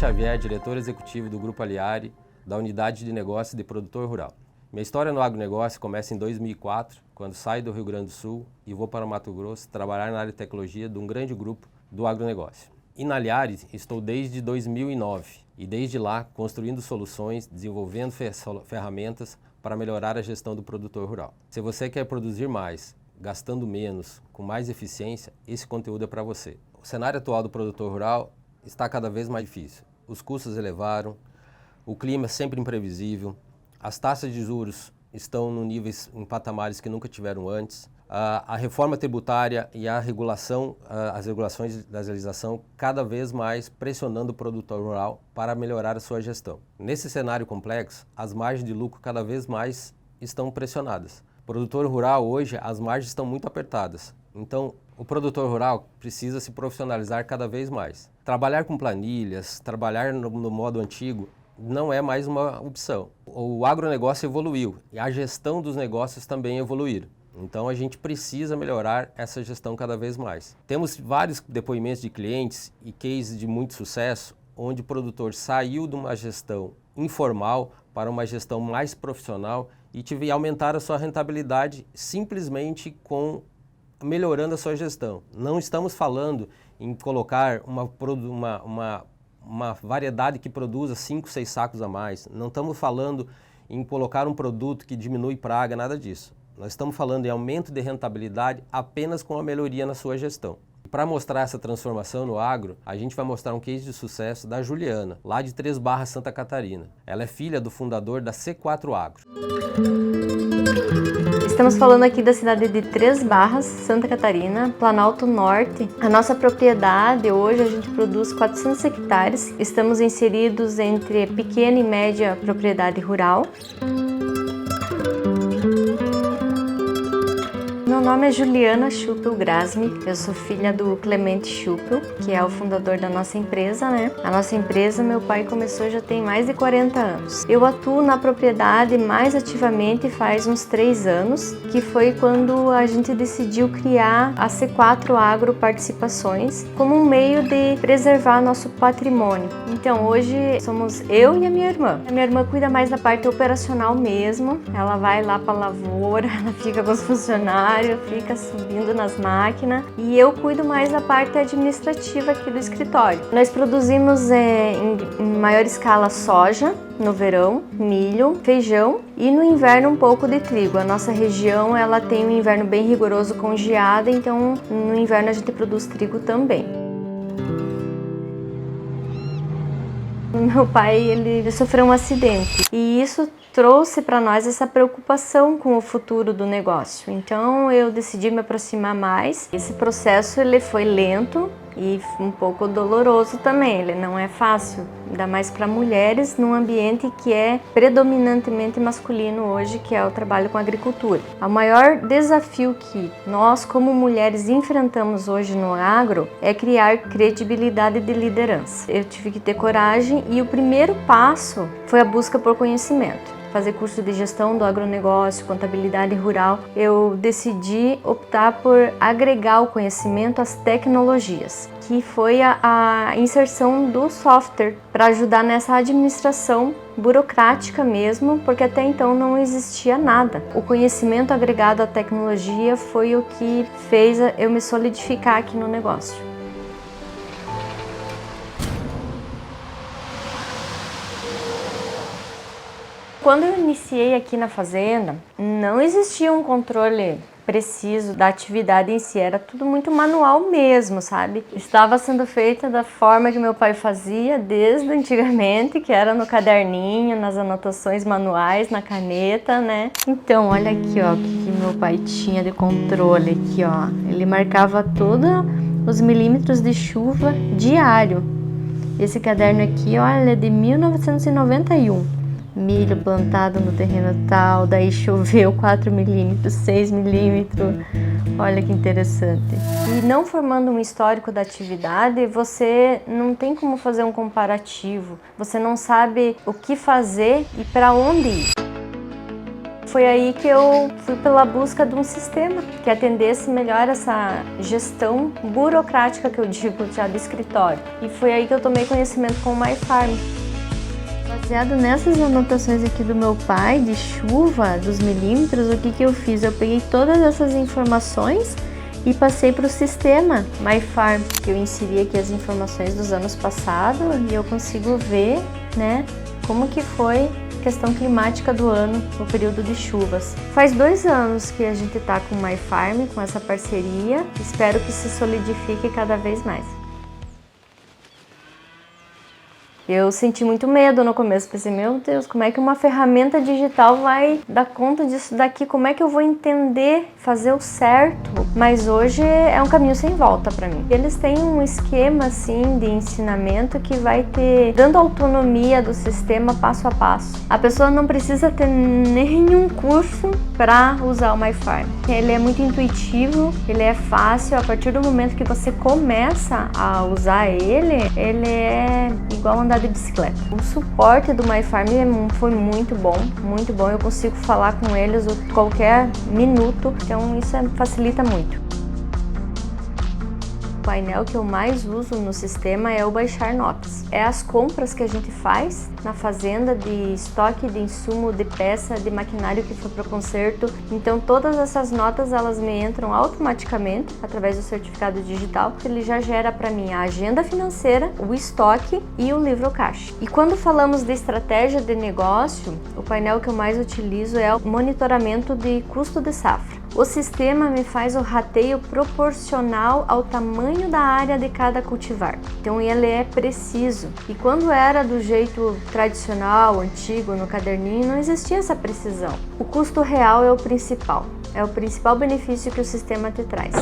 Xavier, diretor executivo do Grupo Aliari, da Unidade de Negócios de Produtor Rural. Minha história no agronegócio começa em 2004, quando saio do Rio Grande do Sul e vou para o Mato Grosso trabalhar na área de tecnologia de um grande grupo do agronegócio. E na Aliari estou desde 2009 e desde lá construindo soluções, desenvolvendo ferramentas para melhorar a gestão do produtor rural. Se você quer produzir mais, gastando menos, com mais eficiência, esse conteúdo é para você. O cenário atual do produtor rural está cada vez mais difícil. Os custos elevaram, o clima é sempre imprevisível, as taxas de juros estão em patamares que nunca tiveram antes, a reforma tributária e a regulação, as regulações da legislação cada vez mais pressionando o produtor rural para melhorar a sua gestão. Nesse cenário complexo, as margens de lucro cada vez mais estão pressionadas. O produtor rural hoje, as margens estão muito apertadas, então o produtor rural precisa se profissionalizar cada vez mais. Trabalhar com planilhas, trabalhar no modo antigo, não é mais uma opção. O agronegócio evoluiu e a gestão dos negócios também evoluíram. Então a gente precisa melhorar essa gestão cada vez mais. Temos vários depoimentos de clientes e cases de muito sucesso, onde o produtor saiu de uma gestão informal para uma gestão mais profissional e aumentar a sua rentabilidade simplesmente melhorando a sua gestão. Não estamos falando em colocar uma variedade que produza 5, 6 sacos a mais. Não estamos falando em colocar um produto que diminui praga, nada disso. Nós estamos falando em aumento de rentabilidade apenas com a melhoria na sua gestão. Para mostrar essa transformação no agro, a gente vai mostrar um case de sucesso da Juliana, lá de Três Barras, Santa Catarina. Ela é filha do fundador da C4 Agro. Estamos falando aqui da cidade de Três Barras, Santa Catarina, Planalto Norte. A nossa propriedade, hoje a gente produz 400 hectares. Estamos inseridos entre pequena e média propriedade rural. Meu nome é Juliana Schuppel Grasmi, eu sou filha do Clemente Schuppel, que é o fundador da nossa empresa, né? A nossa empresa, meu pai começou já tem mais de 40 anos. Eu atuo na propriedade mais ativamente faz uns 3 anos, que foi quando a gente decidiu criar a C4 Agro Participações como um meio de preservar nosso patrimônio. Então hoje somos eu e a minha irmã. A minha irmã cuida mais da parte operacional mesmo, ela vai lá para a lavoura, ela fica com os funcionários, fica subindo nas máquinas e eu cuido mais da parte administrativa aqui do escritório. Nós produzimos em maior escala soja no verão, milho, feijão e no inverno um pouco de trigo. A nossa região ela tem um inverno bem rigoroso com geada, então no inverno a gente produz trigo também. Meu pai ele sofreu um acidente e isso trouxe para nós essa preocupação com o futuro do negócio. Então eu decidi me aproximar mais. Esse processo ele foi lento e um pouco doloroso também. Ele não é fácil, ainda mais para mulheres num ambiente que é predominantemente masculino hoje, que é o trabalho com agricultura. O maior desafio que nós como mulheres enfrentamos hoje no agro é criar credibilidade de liderança. Eu tive que ter coragem e o primeiro passo foi a busca por conhecimento. Fazer curso de gestão do agronegócio, contabilidade rural, eu decidi optar por agregar o conhecimento às tecnologias, que foi a inserção do software para ajudar nessa administração burocrática mesmo, porque até então não existia nada. O conhecimento agregado à tecnologia foi o que fez eu me solidificar aqui no negócio. Quando eu iniciei aqui na fazenda, não existia um controle preciso da atividade em si, era tudo muito manual mesmo, sabe? Estava sendo feita da forma que meu pai fazia desde antigamente, que era no caderninho, nas anotações manuais, na caneta, né? Então, olha aqui, ó, o que meu pai tinha de controle aqui, ó. Ele marcava todos os milímetros de chuva diário. Esse caderno aqui, olha, é de 1991. Milho plantado no terreno tal, daí choveu 4 milímetros, 6 milímetros, olha que interessante. E não formando um histórico da atividade, você não tem como fazer um comparativo, você não sabe o que fazer e para onde ir. foi aí que eu fui pela busca de um sistema que atendesse melhor essa gestão burocrática que eu digo já do escritório. E foi aí que eu tomei conhecimento com o MyFarm. Baseado nessas anotações aqui do meu pai, de chuva, dos milímetros, o que eu fiz? Eu peguei todas essas informações e passei para o sistema MyFarm, que eu inseri aqui as informações dos anos passados e eu consigo ver, né, como que foi a questão climática do ano no período de chuvas. Faz 2 anos que a gente está com o MyFarm, com essa parceria, espero que se solidifique cada vez mais. Eu senti muito medo no começo, pensei, meu Deus, como é que uma ferramenta digital vai dar conta disso daqui? Como é que eu vou entender, fazer o certo? Mas hoje é um caminho sem volta para mim. Eles têm um esquema assim de ensinamento que vai dando autonomia do sistema passo a passo. A pessoa não precisa ter nenhum curso para usar o MyFarm. Ele é muito intuitivo, ele é fácil, a partir do momento que você começa a usar ele é igual andar de bicicleta. O suporte do MyFarm foi muito bom, eu consigo falar com eles a qualquer minuto, então isso facilita muito. O painel que eu mais uso no sistema é o baixar notas. É as compras que a gente faz na fazenda de estoque de insumo, de peça, de maquinário que foi para o conserto. Então todas essas notas elas me entram automaticamente através do certificado digital. Ele já gera para mim a agenda financeira, o estoque e o livro caixa. E quando falamos de estratégia de negócio, o painel que eu mais utilizo é o monitoramento de custo de safra. O sistema me faz o rateio proporcional ao tamanho da área de cada cultivar. Então ele é preciso. E quando era do jeito tradicional, antigo, no caderninho, não existia essa precisão. O custo real é o principal benefício que o sistema te traz.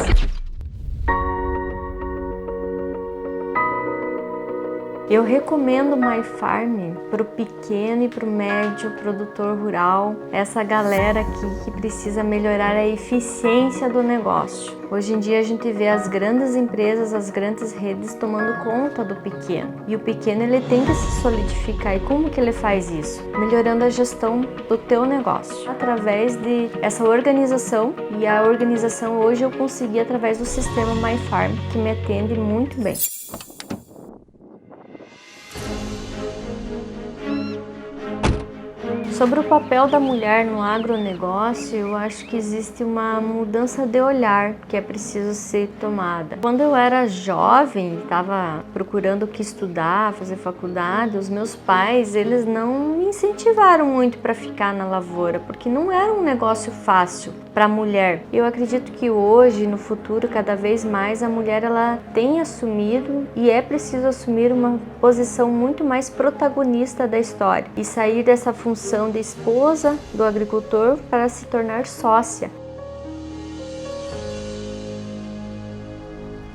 Eu recomendo o MyFarm para o pequeno e para o médio produtor rural, essa galera aqui que precisa melhorar a eficiência do negócio. Hoje em dia a gente vê as grandes empresas, as grandes redes tomando conta do pequeno. E o pequeno ele tem que se solidificar. E como que ele faz isso? Melhorando a gestão do teu negócio, através de essa organização. E a organização hoje eu consegui através do sistema MyFarm, que me atende muito bem. Sobre o papel da mulher no agronegócio, eu acho que existe uma mudança de olhar que é preciso ser tomada. Quando eu era jovem, estava procurando o que estudar, fazer faculdade, os meus pais, eles não me incentivaram muito para ficar na lavoura, porque não era um negócio fácil para a mulher. Eu acredito que hoje, no futuro, cada vez mais a mulher ela tem assumido e é preciso assumir uma posição muito mais protagonista da história e sair dessa função de esposa do agricultor para se tornar sócia.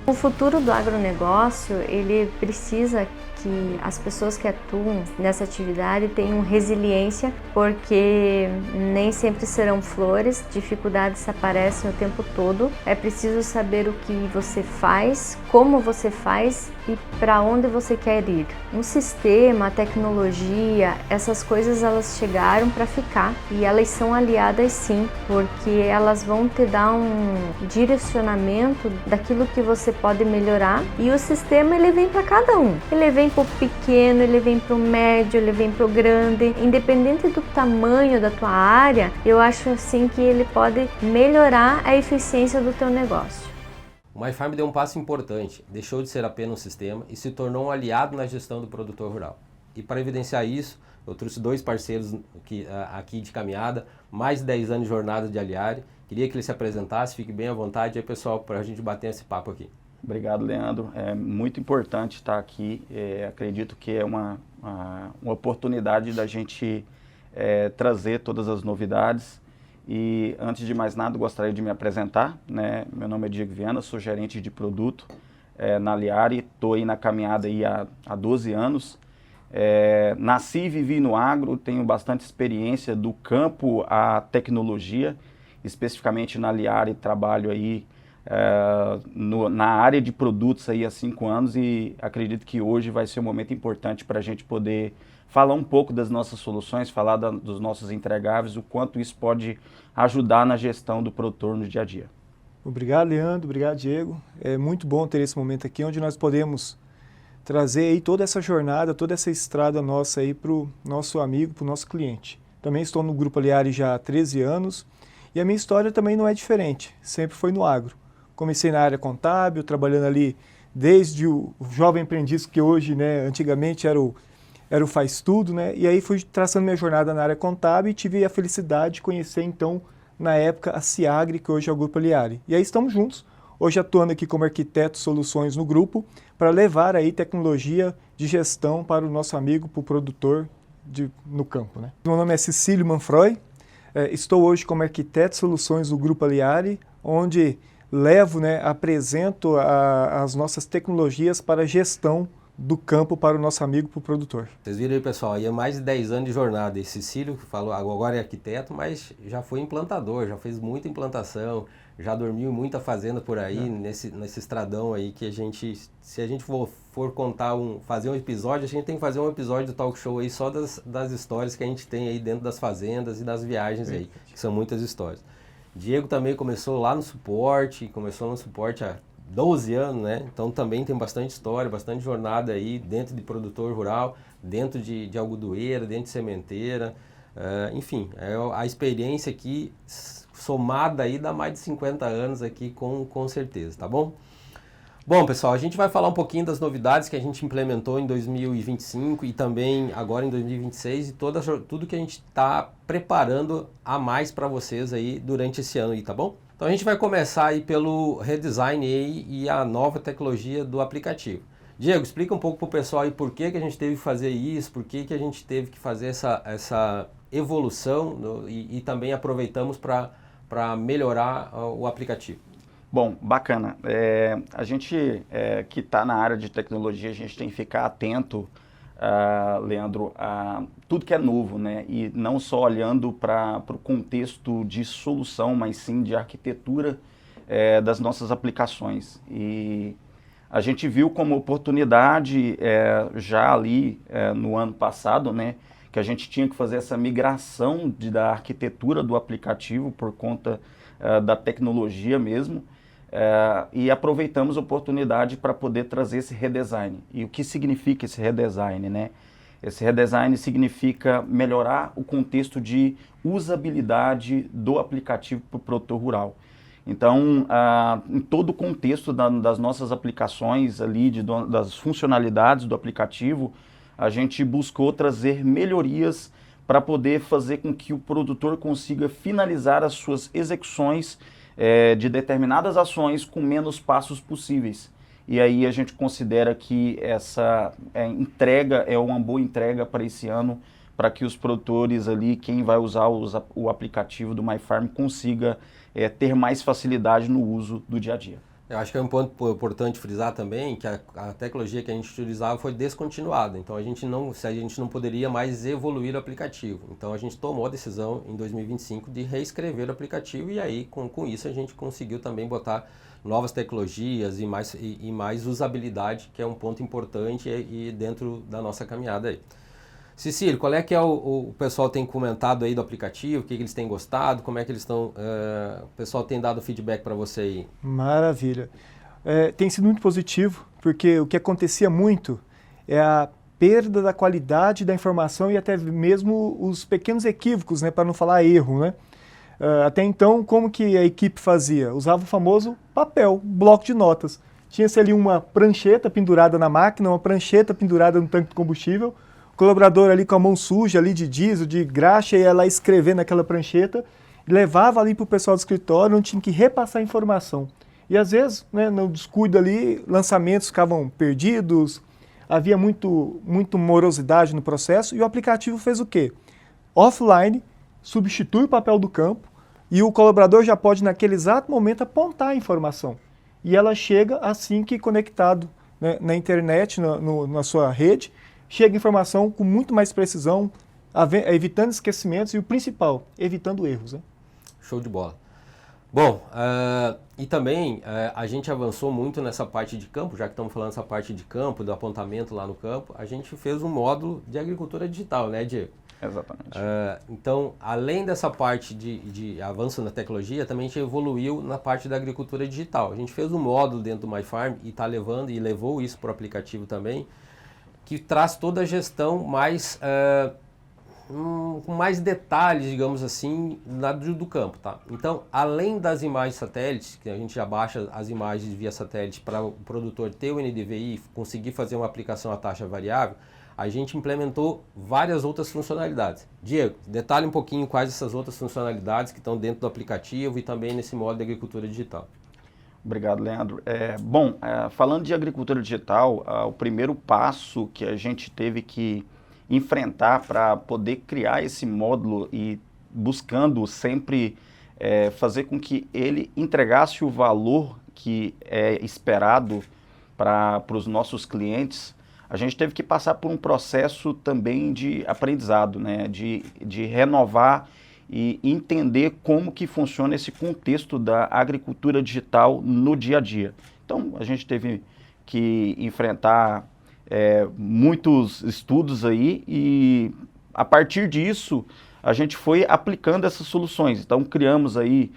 O futuro do agronegócio, ele precisa que as pessoas que atuam nessa atividade tenham resiliência, porque nem sempre serão flores, dificuldades aparecem o tempo todo. É preciso saber o que você faz, como você faz e para onde você quer ir. Um sistema, a tecnologia, essas coisas elas chegaram para ficar e elas são aliadas sim, porque elas vão te dar um direcionamento daquilo que você pode melhorar e o sistema ele vem para cada um. Ele vem para o pequeno, ele vem para o médio, ele vem para o grande. Independente do tamanho da tua área, eu acho assim que ele pode melhorar a eficiência do teu negócio. O MyFarm deu um passo importante, deixou de ser apenas um sistema e se tornou um aliado na gestão do produtor rural. E para evidenciar isso, eu trouxe 2 parceiros aqui de caminhada, mais de 10 anos de jornada de Aliari. Queria que ele se apresentasse, fique bem à vontade aí, pessoal, para a gente bater esse papo aqui. Obrigado, Leandro. É muito importante estar aqui. Acredito que é uma oportunidade da gente trazer todas as novidades. E antes de mais nada, gostaria de me apresentar, né? Meu nome é Diego Viana, sou gerente de produto na Aliari, estou aí na caminhada aí há 12 anos. Nasci e vivi no agro, tenho bastante experiência do campo à tecnologia, especificamente na Aliari, trabalho aí na área de produtos aí há 5 anos e acredito que hoje vai ser um momento importante para a gente poder falar um pouco das nossas soluções, falar dos nossos entregáveis, o quanto isso pode ajudar na gestão do produtor no dia a dia. Obrigado, Leandro. Obrigado, Diego. É muito bom ter esse momento aqui onde nós podemos trazer aí toda essa jornada, toda essa estrada nossa aí para o nosso amigo, para o nosso cliente. Também estou no Grupo Aliari já há 13 anos e a minha história também não é diferente, sempre foi no agro. Comecei na área contábil, trabalhando ali desde o jovem aprendiz que hoje, né, antigamente era o faz tudo, né, e aí fui traçando minha jornada na área contábil e tive a felicidade de conhecer então, na época, a Ciagri, que hoje é o Grupo Aliari. E aí estamos juntos, hoje atuando aqui como arquiteto de soluções no grupo, para levar aí tecnologia de gestão para o nosso amigo, para o produtor no campo, né. Meu nome é Cecílio Manfroy, estou hoje como arquiteto de soluções do Grupo Aliari, onde levo, né, apresento as nossas tecnologias para a gestão do campo para o nosso amigo, para o produtor. Vocês viram aí, pessoal, aí é mais de 10 anos de jornada. E Cecílio, que falou, agora é arquiteto, mas já foi implantador, já fez muita implantação, já dormiu em muita fazenda por aí, nesse estradão aí que a gente, se a gente for contar, fazer um episódio, a gente tem que fazer um episódio do talk show aí só das histórias que a gente tem aí dentro das fazendas e das viagens aí, que são muitas histórias. Diego também começou lá no suporte, há 12 anos, né? Então também tem bastante história, bastante jornada aí dentro de produtor rural, dentro de algodoeira, dentro de sementeira, enfim, a experiência aqui somada aí dá mais de 50 anos aqui com certeza, tá bom? Bom, pessoal, a gente vai falar um pouquinho das novidades que a gente implementou em 2025 e também agora em 2026 e tudo que a gente está preparando a mais para vocês aí durante esse ano aí, tá bom? Então a gente vai começar aí pelo redesign aí e a nova tecnologia do aplicativo. Diego, explica um pouco para o pessoal aí por que a gente teve que fazer isso, por que a gente teve que fazer essa evolução e também aproveitamos para melhorar o aplicativo. Bom, bacana. A gente que está na área de tecnologia, a gente tem que ficar atento, Leandro, a tudo que é novo, né? E não só olhando para o contexto de solução, mas sim de arquitetura das nossas aplicações. E a gente viu como oportunidade já ali no ano passado, né? Que a gente tinha que fazer essa migração da arquitetura do aplicativo por conta da tecnologia mesmo. E aproveitamos a oportunidade para poder trazer esse redesign. E o que significa esse redesign, né? Esse redesign significa melhorar o contexto de usabilidade do aplicativo para o produtor rural. Então, em todo o contexto das nossas aplicações ali, das funcionalidades do aplicativo, a gente buscou trazer melhorias para poder fazer com que o produtor consiga finalizar as suas execuções de determinadas ações com menos passos possíveis. E aí a gente considera que essa entrega é uma boa entrega para esse ano, para que os produtores ali, quem vai usar o aplicativo do MyFarm, consiga ter mais facilidade no uso do dia a dia. Eu acho que é um ponto importante frisar também que a tecnologia que a gente utilizava foi descontinuada, então a gente não poderia mais evoluir o aplicativo. Então a gente tomou a decisão em 2025 de reescrever o aplicativo e aí com isso a gente conseguiu também botar novas tecnologias e mais usabilidade, que é um ponto importante e dentro da nossa caminhada aí. Cecílio, qual é que o pessoal tem comentado aí do aplicativo, o que eles têm gostado, como é que eles estão, o pessoal tem dado feedback para você aí? Maravilha. Tem sido muito positivo, porque o que acontecia muito é a perda da qualidade da informação e até mesmo os pequenos equívocos, né, para não falar erro, né? Até então, como que a equipe fazia? Usava o famoso papel, bloco de notas. Tinha-se ali uma prancheta pendurada na máquina, uma prancheta pendurada no tanque de combustível, colaborador ali com a mão suja ali de diesel, de graxa, ia lá escrever naquela prancheta, levava ali para o pessoal do escritório, não tinha que repassar a informação. E às vezes, né, no descuido ali, lançamentos ficavam perdidos, havia muito morosidade no processo, e o aplicativo fez o quê? Offline, substitui o papel do campo, e o colaborador já pode, naquele exato momento, apontar a informação. E ela chega assim que conectado, né, na internet, na sua rede, chega informação com muito mais precisão, evitando esquecimentos e o principal, evitando erros. Né? Show de bola. Bom, e também a gente avançou muito nessa parte de campo, já que estamos falando dessa parte de campo, do apontamento lá no campo, a gente fez um módulo de agricultura digital, né, Diego? Exatamente. Então, além dessa parte de avanço na tecnologia, também a gente evoluiu na parte da agricultura digital. A gente fez um módulo dentro do MyFarm e está levando e levou isso para o aplicativo também, que traz toda a gestão mais com mais detalhes, digamos assim, do campo, tá? Então, além das imagens satélites, que a gente já baixa as imagens via satélite para o produtor ter o NDVI e conseguir fazer uma aplicação à taxa variável, a gente implementou várias outras funcionalidades. Diego, detalhe um pouquinho quais essas outras funcionalidades que estão dentro do aplicativo e também nesse modo de agricultura digital. Obrigado, Leandro. Falando de agricultura digital, o primeiro passo que a gente teve que enfrentar para poder criar esse módulo e buscando sempre fazer com que ele entregasse o valor que é esperado para os nossos clientes, a gente teve que passar por um processo também de aprendizado, né? de renovar e entender como que funciona esse contexto da agricultura digital no dia a dia. Então, a gente teve que enfrentar muitos estudos aí e, a partir disso, a gente foi aplicando essas soluções. Então, criamos aí,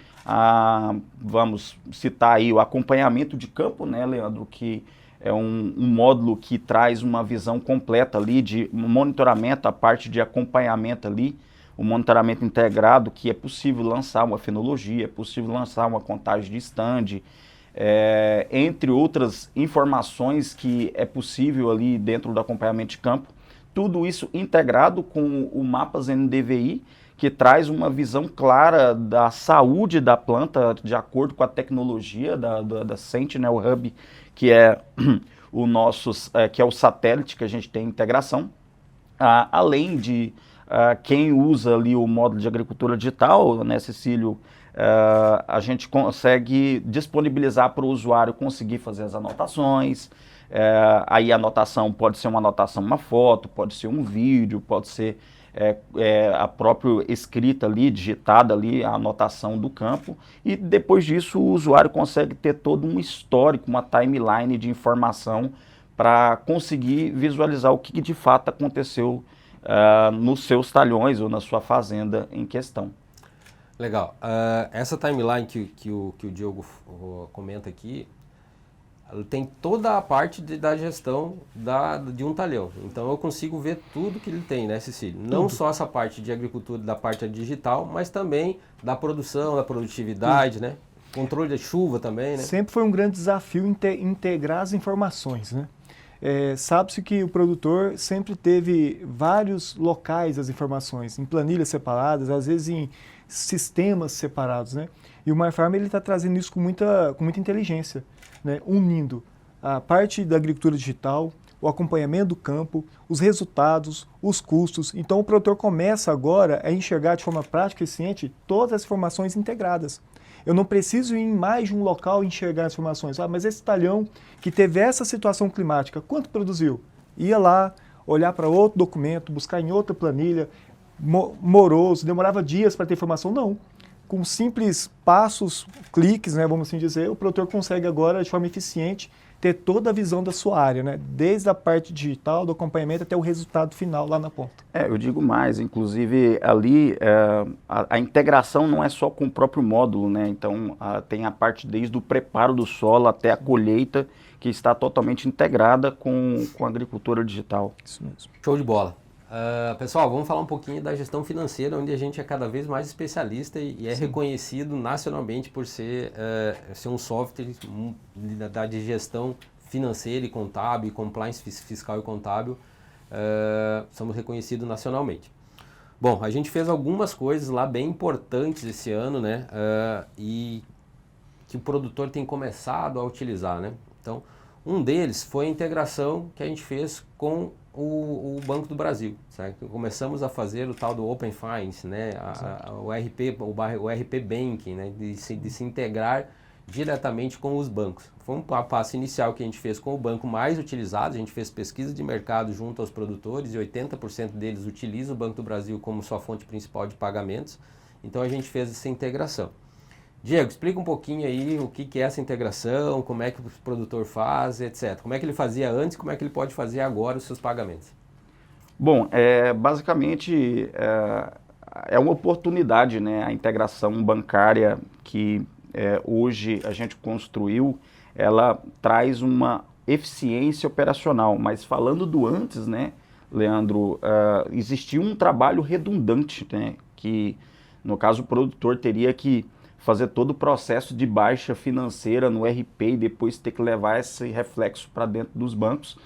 vamos citar aí o acompanhamento de campo, né, Leandro, que é um módulo que traz uma visão completa ali de monitoramento, a parte de acompanhamento ali, o monitoramento integrado, que é possível lançar uma fenologia, é possível lançar uma contagem de stand, entre outras informações que é possível ali dentro do acompanhamento de campo. Tudo isso integrado com o Mapas NDVI, que traz uma visão clara da saúde da planta de acordo com a tecnologia da Sentinel Hub, que é que é o satélite que a gente tem integração, além de quem usa ali o módulo de agricultura digital, né, Cecílio, a gente consegue disponibilizar para o usuário conseguir fazer as anotações. Aí a anotação pode ser uma anotação, uma foto, pode ser um vídeo, pode ser a própria escrita ali, digitada ali, a anotação do campo, e depois disso o usuário consegue ter todo um histórico, uma timeline de informação para conseguir visualizar o que de fato aconteceu nos seus talhões ou na sua fazenda em questão. Legal. Essa timeline que o Diogo comenta aqui, tem toda a parte da gestão de um talhão. Então eu consigo ver tudo que ele tem, né, Cecílio? Não só essa parte de agricultura, da parte digital, mas também da produção, da produtividade, né? Controle de chuva também, né? Sempre foi um grande desafio integrar as informações, né? Sabe-se que o produtor sempre teve vários locais das informações, em planilhas separadas, às vezes em sistemas separados, né? E o MyFarm está trazendo isso com muita inteligência, né? Unindo a parte da agricultura digital, o acompanhamento do campo, os resultados, os custos. Então o produtor começa agora a enxergar de forma prática e eficiente todas as informações integradas. Eu não preciso ir em mais de um local e enxergar as informações. Mas esse talhão que teve essa situação climática, quanto produziu? Ia lá, olhar para outro documento, buscar em outra planilha, moroso, demorava dias para ter informação. Não. Com simples passos, cliques, né, vamos assim dizer, o produtor consegue agora, de forma eficiente, ter toda a visão da sua área, né? Desde a parte digital, do acompanhamento, até o resultado final lá na ponta. Eu digo mais, inclusive ali a integração não é só com o próprio módulo, né? Então tem a parte desde o preparo do solo até a colheita, que está totalmente integrada com a agricultura digital. Isso mesmo. Show de bola. Pessoal, vamos falar um pouquinho da gestão financeira, onde a gente é cada vez mais especialista e é reconhecido nacionalmente por ser um software de gestão financeira e contábil, e compliance fiscal e contábil, somos reconhecidos nacionalmente. Bom, a gente fez algumas coisas lá bem importantes esse ano, né? E que o produtor tem começado a utilizar, né? Então, um deles foi a integração que a gente fez com o Banco do Brasil, certo? Começamos a fazer o tal do Open Finance, né? O RP Banking, né? De se integrar diretamente com os bancos. Foi um passo inicial que a gente fez com o banco mais utilizado. A gente fez pesquisa de mercado junto aos produtores e 80% deles utilizam o Banco do Brasil como sua fonte principal de pagamentos. Então a gente fez essa integração. Diego, explica um pouquinho aí o que é essa integração, como é que o produtor faz, etc. Como é que ele fazia antes, como é que ele pode fazer agora os seus pagamentos? Bom, basicamente é uma oportunidade, né? A integração bancária que hoje a gente construiu, ela traz uma eficiência operacional. Mas falando do antes, né, Leandro, existia um trabalho redundante, né? Que, no caso, o produtor teria que fazer todo o processo de baixa financeira no RP e depois ter que levar esse reflexo para dentro dos bancos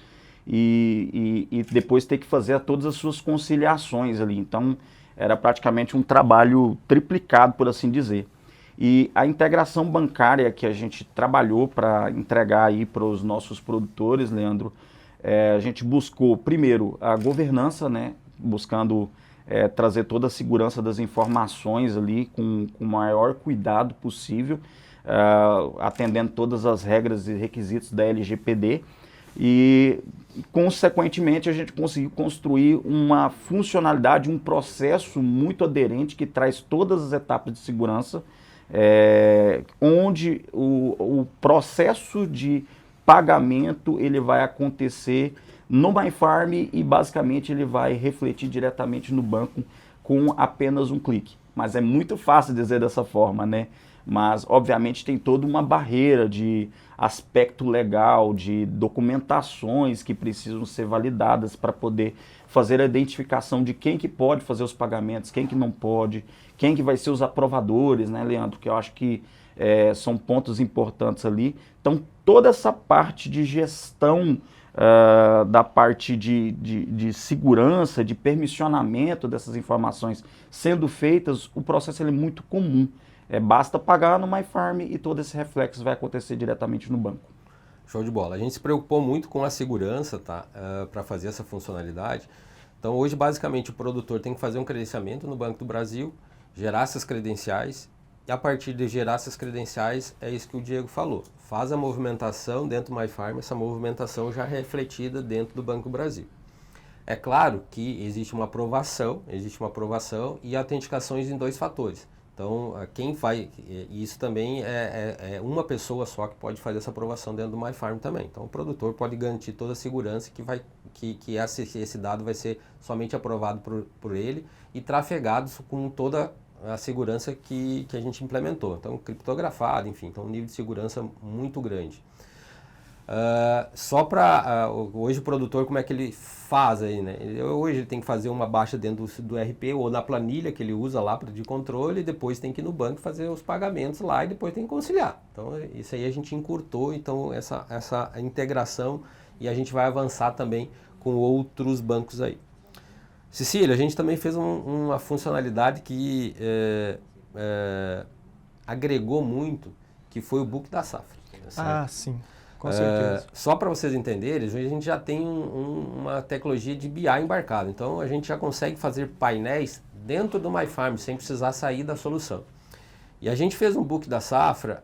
e depois ter que fazer todas as suas conciliações ali. Então, era praticamente um trabalho triplicado, por assim dizer. E a integração bancária que a gente trabalhou para entregar aí para os nossos produtores, Leandro, a gente buscou, primeiro, a governança, né, buscando trazer toda a segurança das informações ali com o maior cuidado possível, atendendo todas as regras e requisitos da LGPD e, consequentemente, a gente conseguiu construir uma funcionalidade, um processo muito aderente que traz todas as etapas de segurança, onde o processo de pagamento ele vai acontecer no MyFarm e basicamente ele vai refletir diretamente no banco com apenas um clique. Mas é muito fácil dizer dessa forma, né? Mas obviamente tem toda uma barreira de aspecto legal, de documentações que precisam ser validadas para poder fazer a identificação de quem que pode fazer os pagamentos, quem que não pode, quem que vai ser os aprovadores, né, Leandro? Que eu acho que são pontos importantes ali. Então toda essa parte de gestão da parte de segurança, de permissionamento dessas informações sendo feitas, o processo ele é muito comum. Basta pagar no MyFarm e todo esse reflexo vai acontecer diretamente no banco. Show de bola. A gente se preocupou muito com a segurança, tá? Para fazer essa funcionalidade. Então hoje basicamente o produtor tem que fazer um credenciamento no Banco do Brasil, gerar essas credenciais e a partir de gerar essas credenciais é isso que o Diego falou. Faz a movimentação dentro do MyFarm, essa movimentação já refletida dentro do Banco do Brasil. É claro que existe uma aprovação e autenticações em 2 fatores. Então, quem faz, isso também é uma pessoa só que pode fazer essa aprovação dentro do MyFarm também. Então, o produtor pode garantir toda a segurança que esse dado vai ser somente aprovado por ele e trafegado com toda a segurança que a gente implementou. Então, criptografado, enfim, então um nível de segurança muito grande. Só para hoje o produtor, como é que ele faz aí, né? Hoje ele tem que fazer uma baixa dentro do RP ou na planilha que ele usa lá de controle e depois tem que ir no banco fazer os pagamentos lá e depois tem que conciliar. Então isso aí a gente encurtou, então essa integração e a gente vai avançar também com outros bancos aí. Cecília, a gente também fez uma funcionalidade que agregou muito, que foi o Book da Safra. Certo? Sim. Com certeza. Só para vocês entenderem, hoje a gente já tem uma tecnologia de BI embarcada. Então a gente já consegue fazer painéis dentro do MyFarm sem precisar sair da solução. E a gente fez um book da safra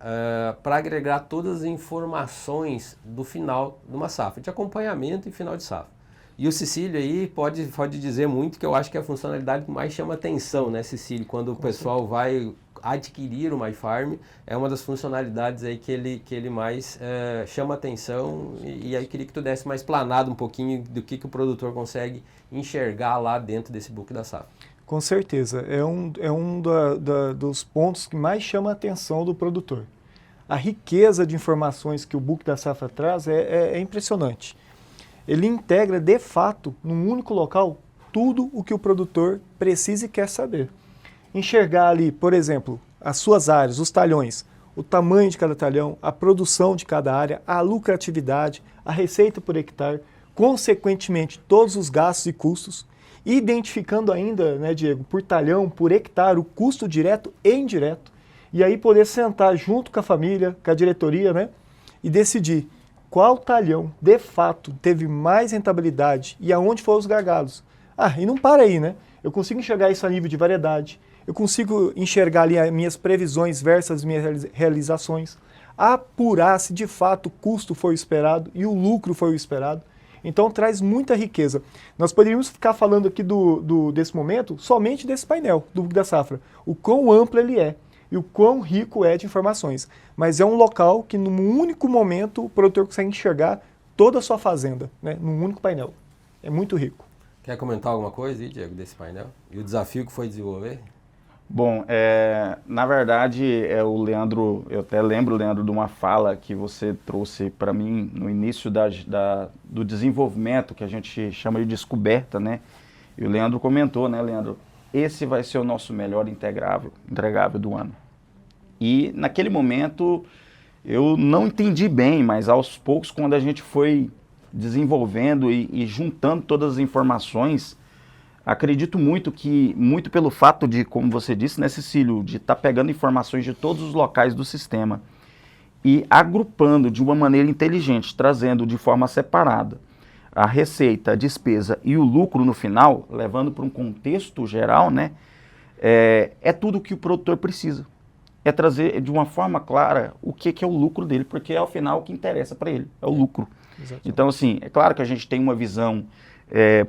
para agregar todas as informações do final de uma safra, de acompanhamento e final de safra. E o Cecílio aí pode dizer muito que eu acho que é a funcionalidade que mais chama atenção, né, Cecílio? Quando o pessoal vai adquirir o MyFarm, é uma das funcionalidades aí que ele mais chama atenção e aí queria que tu desse mais planado um pouquinho do que o produtor consegue enxergar lá dentro desse book da safra. Com certeza, é um dos pontos que mais chama a atenção do produtor. A riqueza de informações que o book da safra traz é impressionante. Ele integra, de fato, num único local, tudo o que o produtor precisa e quer saber. Enxergar ali, por exemplo, as suas áreas, os talhões, o tamanho de cada talhão, a produção de cada área, a lucratividade, a receita por hectare, consequentemente todos os gastos e custos, identificando ainda, né, Diego, por talhão, por hectare, o custo direto e indireto, e aí poder sentar junto com a família, com a diretoria, né, e decidir qual talhão, de fato, teve mais rentabilidade e aonde foram os gargalos. E não para aí, né? Eu consigo enxergar isso a nível de variedade, eu consigo enxergar ali as minhas previsões versus as minhas realizações, apurar se de fato o custo foi o esperado e o lucro foi o esperado. Então traz muita riqueza. Nós poderíamos ficar falando aqui desse momento somente desse painel, do book da safra, o quão amplo ele é. e o quão rico é de informações. Mas é um local que, num único momento, o produtor consegue enxergar toda a sua fazenda, né, num único painel. É muito rico. Quer comentar alguma coisa aí, Diego, desse painel? E o desafio que foi desenvolver? Bom, na verdade, o Leandro, eu até lembro, Leandro, de uma fala que você trouxe para mim no início do desenvolvimento, que a gente chama de descoberta, né? E o Leandro comentou, né, Leandro? Esse vai ser o nosso melhor entregável do ano. E naquele momento eu não entendi bem, mas aos poucos, quando a gente foi desenvolvendo e juntando todas as informações, acredito muito que, muito pelo fato de, como você disse, né, Cecílio, de estar pegando informações de todos os locais do sistema e agrupando de uma maneira inteligente, trazendo de forma separada a receita, a despesa e o lucro no final, levando para um contexto geral, né, é tudo o que o produtor precisa. É trazer de uma forma clara o que é o lucro dele, porque ao final o que interessa para ele é o lucro. Exatamente. Então, assim, é claro que a gente tem uma visão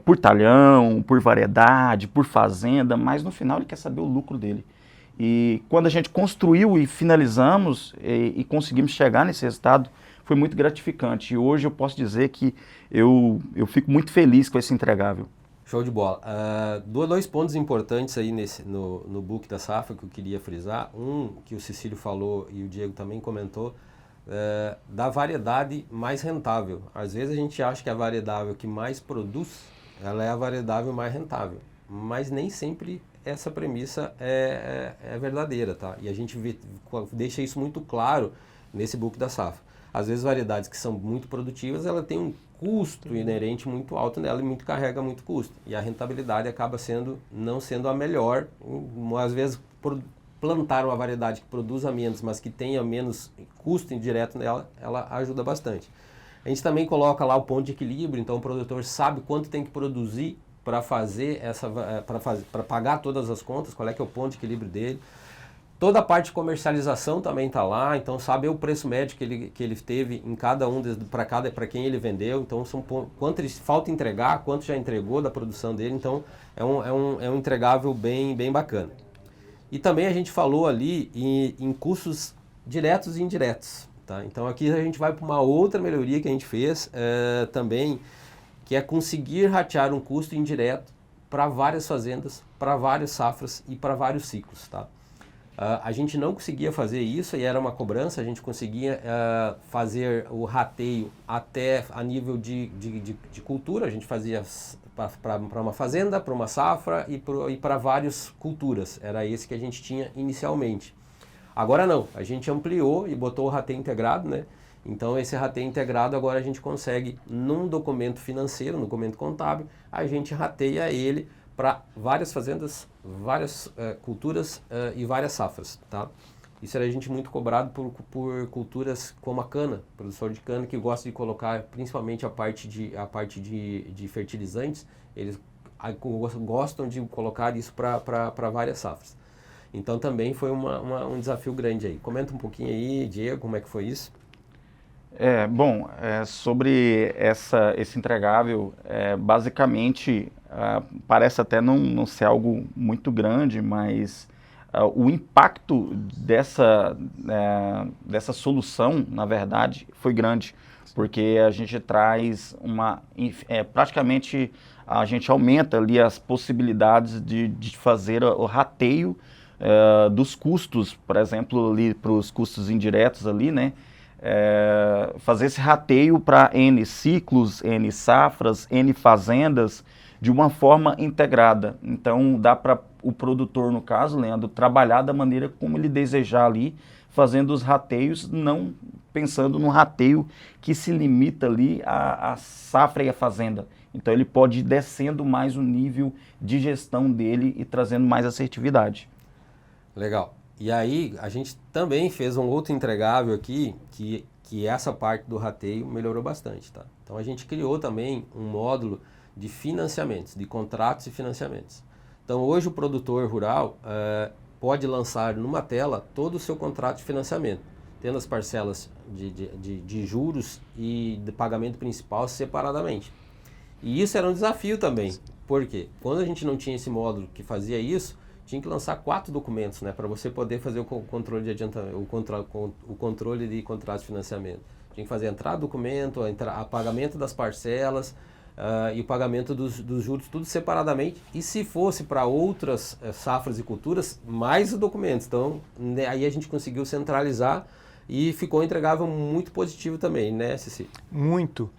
por talhão, por variedade, por fazenda, mas no final ele quer saber o lucro dele. E quando a gente construiu e finalizamos e conseguimos chegar nesse resultado, foi muito gratificante. E hoje eu posso dizer que eu fico muito feliz com esse entregável. Show de bola. Dois pontos importantes aí no book da safra que eu queria frisar. Um que o Cecílio falou e o Diego também comentou, da variedade mais rentável. Às vezes a gente acha que a variedade que mais produz, ela é a variedade mais rentável, mas nem sempre essa premissa é verdadeira, tá? E a gente deixa isso muito claro nesse book da safra. Às vezes variedades que são muito produtivas, ela tem um custo inerente muito alto nela e carrega muito custo. E a rentabilidade acaba não sendo a melhor. Às vezes plantar uma variedade que produza menos, mas que tenha menos custo indireto nela, ela ajuda bastante. A gente também coloca lá o ponto de equilíbrio, então o produtor sabe quanto tem que produzir para pagar todas as contas, qual é que é o ponto de equilíbrio dele. Toda a parte de comercialização também está lá, então saber o preço médio que ele teve em cada um, para quem ele vendeu, então quanto ele falta entregar, quanto já entregou da produção dele, então é um entregável bem bacana. E também a gente falou ali em custos diretos e indiretos, tá? Então aqui a gente vai para uma outra melhoria que a gente fez também, que é conseguir ratear um custo indireto para várias fazendas, para várias safras e para vários ciclos, tá? A gente não conseguia fazer isso e era uma cobrança, a gente conseguia fazer o rateio até a nível de cultura, a gente fazia para uma fazenda, para uma safra e para várias culturas, era esse que a gente tinha inicialmente. Agora não, a gente ampliou e botou o rateio integrado, né? Então esse rateio integrado agora a gente consegue num documento financeiro, no documento contábil, a gente rateia ele para várias fazendas, várias culturas e várias safras, tá? Isso era a gente muito cobrado por culturas como a cana, produtor de cana que gosta de colocar principalmente a parte de fertilizantes, eles gostam de colocar isso para várias safras. Então também foi um desafio grande aí. Comenta um pouquinho aí, Diego, como é que foi isso? Bom, sobre esse entregável, basicamente parece até não ser algo muito grande, mas o impacto dessa solução, na verdade, foi grande, porque a gente traz praticamente a gente aumenta ali as possibilidades de fazer o rateio dos custos, por exemplo, ali para os custos indiretos ali, né? Fazer esse rateio para N ciclos, N safras, N fazendas, de uma forma integrada. Então, dá para o produtor, no caso, Leandro, trabalhar da maneira como ele desejar ali, fazendo os rateios, não pensando no rateio que se limita ali à safra e à fazenda. Então, ele pode ir descendo mais o nível de gestão dele e trazendo mais assertividade. Legal. E aí, a gente também fez um outro entregável aqui, que essa parte do rateio melhorou bastante, tá? Então, a gente criou também um módulo de financiamentos, de contratos e financiamentos. Então, hoje o produtor rural pode lançar numa tela todo o seu contrato de financiamento, tendo as parcelas de juros e de pagamento principal separadamente. E isso era um desafio também, porque quando a gente não tinha esse módulo que fazia isso, tinha que lançar 4 documentos, né, para você poder fazer o controle de adiantamento, o controle de contrato de financiamento. Tinha que fazer a entrada do documento, a pagamento das parcelas e o pagamento dos juros, tudo separadamente. E se fosse para outras safras e culturas, mais os documentos. Então, né, aí a gente conseguiu centralizar e ficou entregável muito positivo também, né, Ceci? Muito.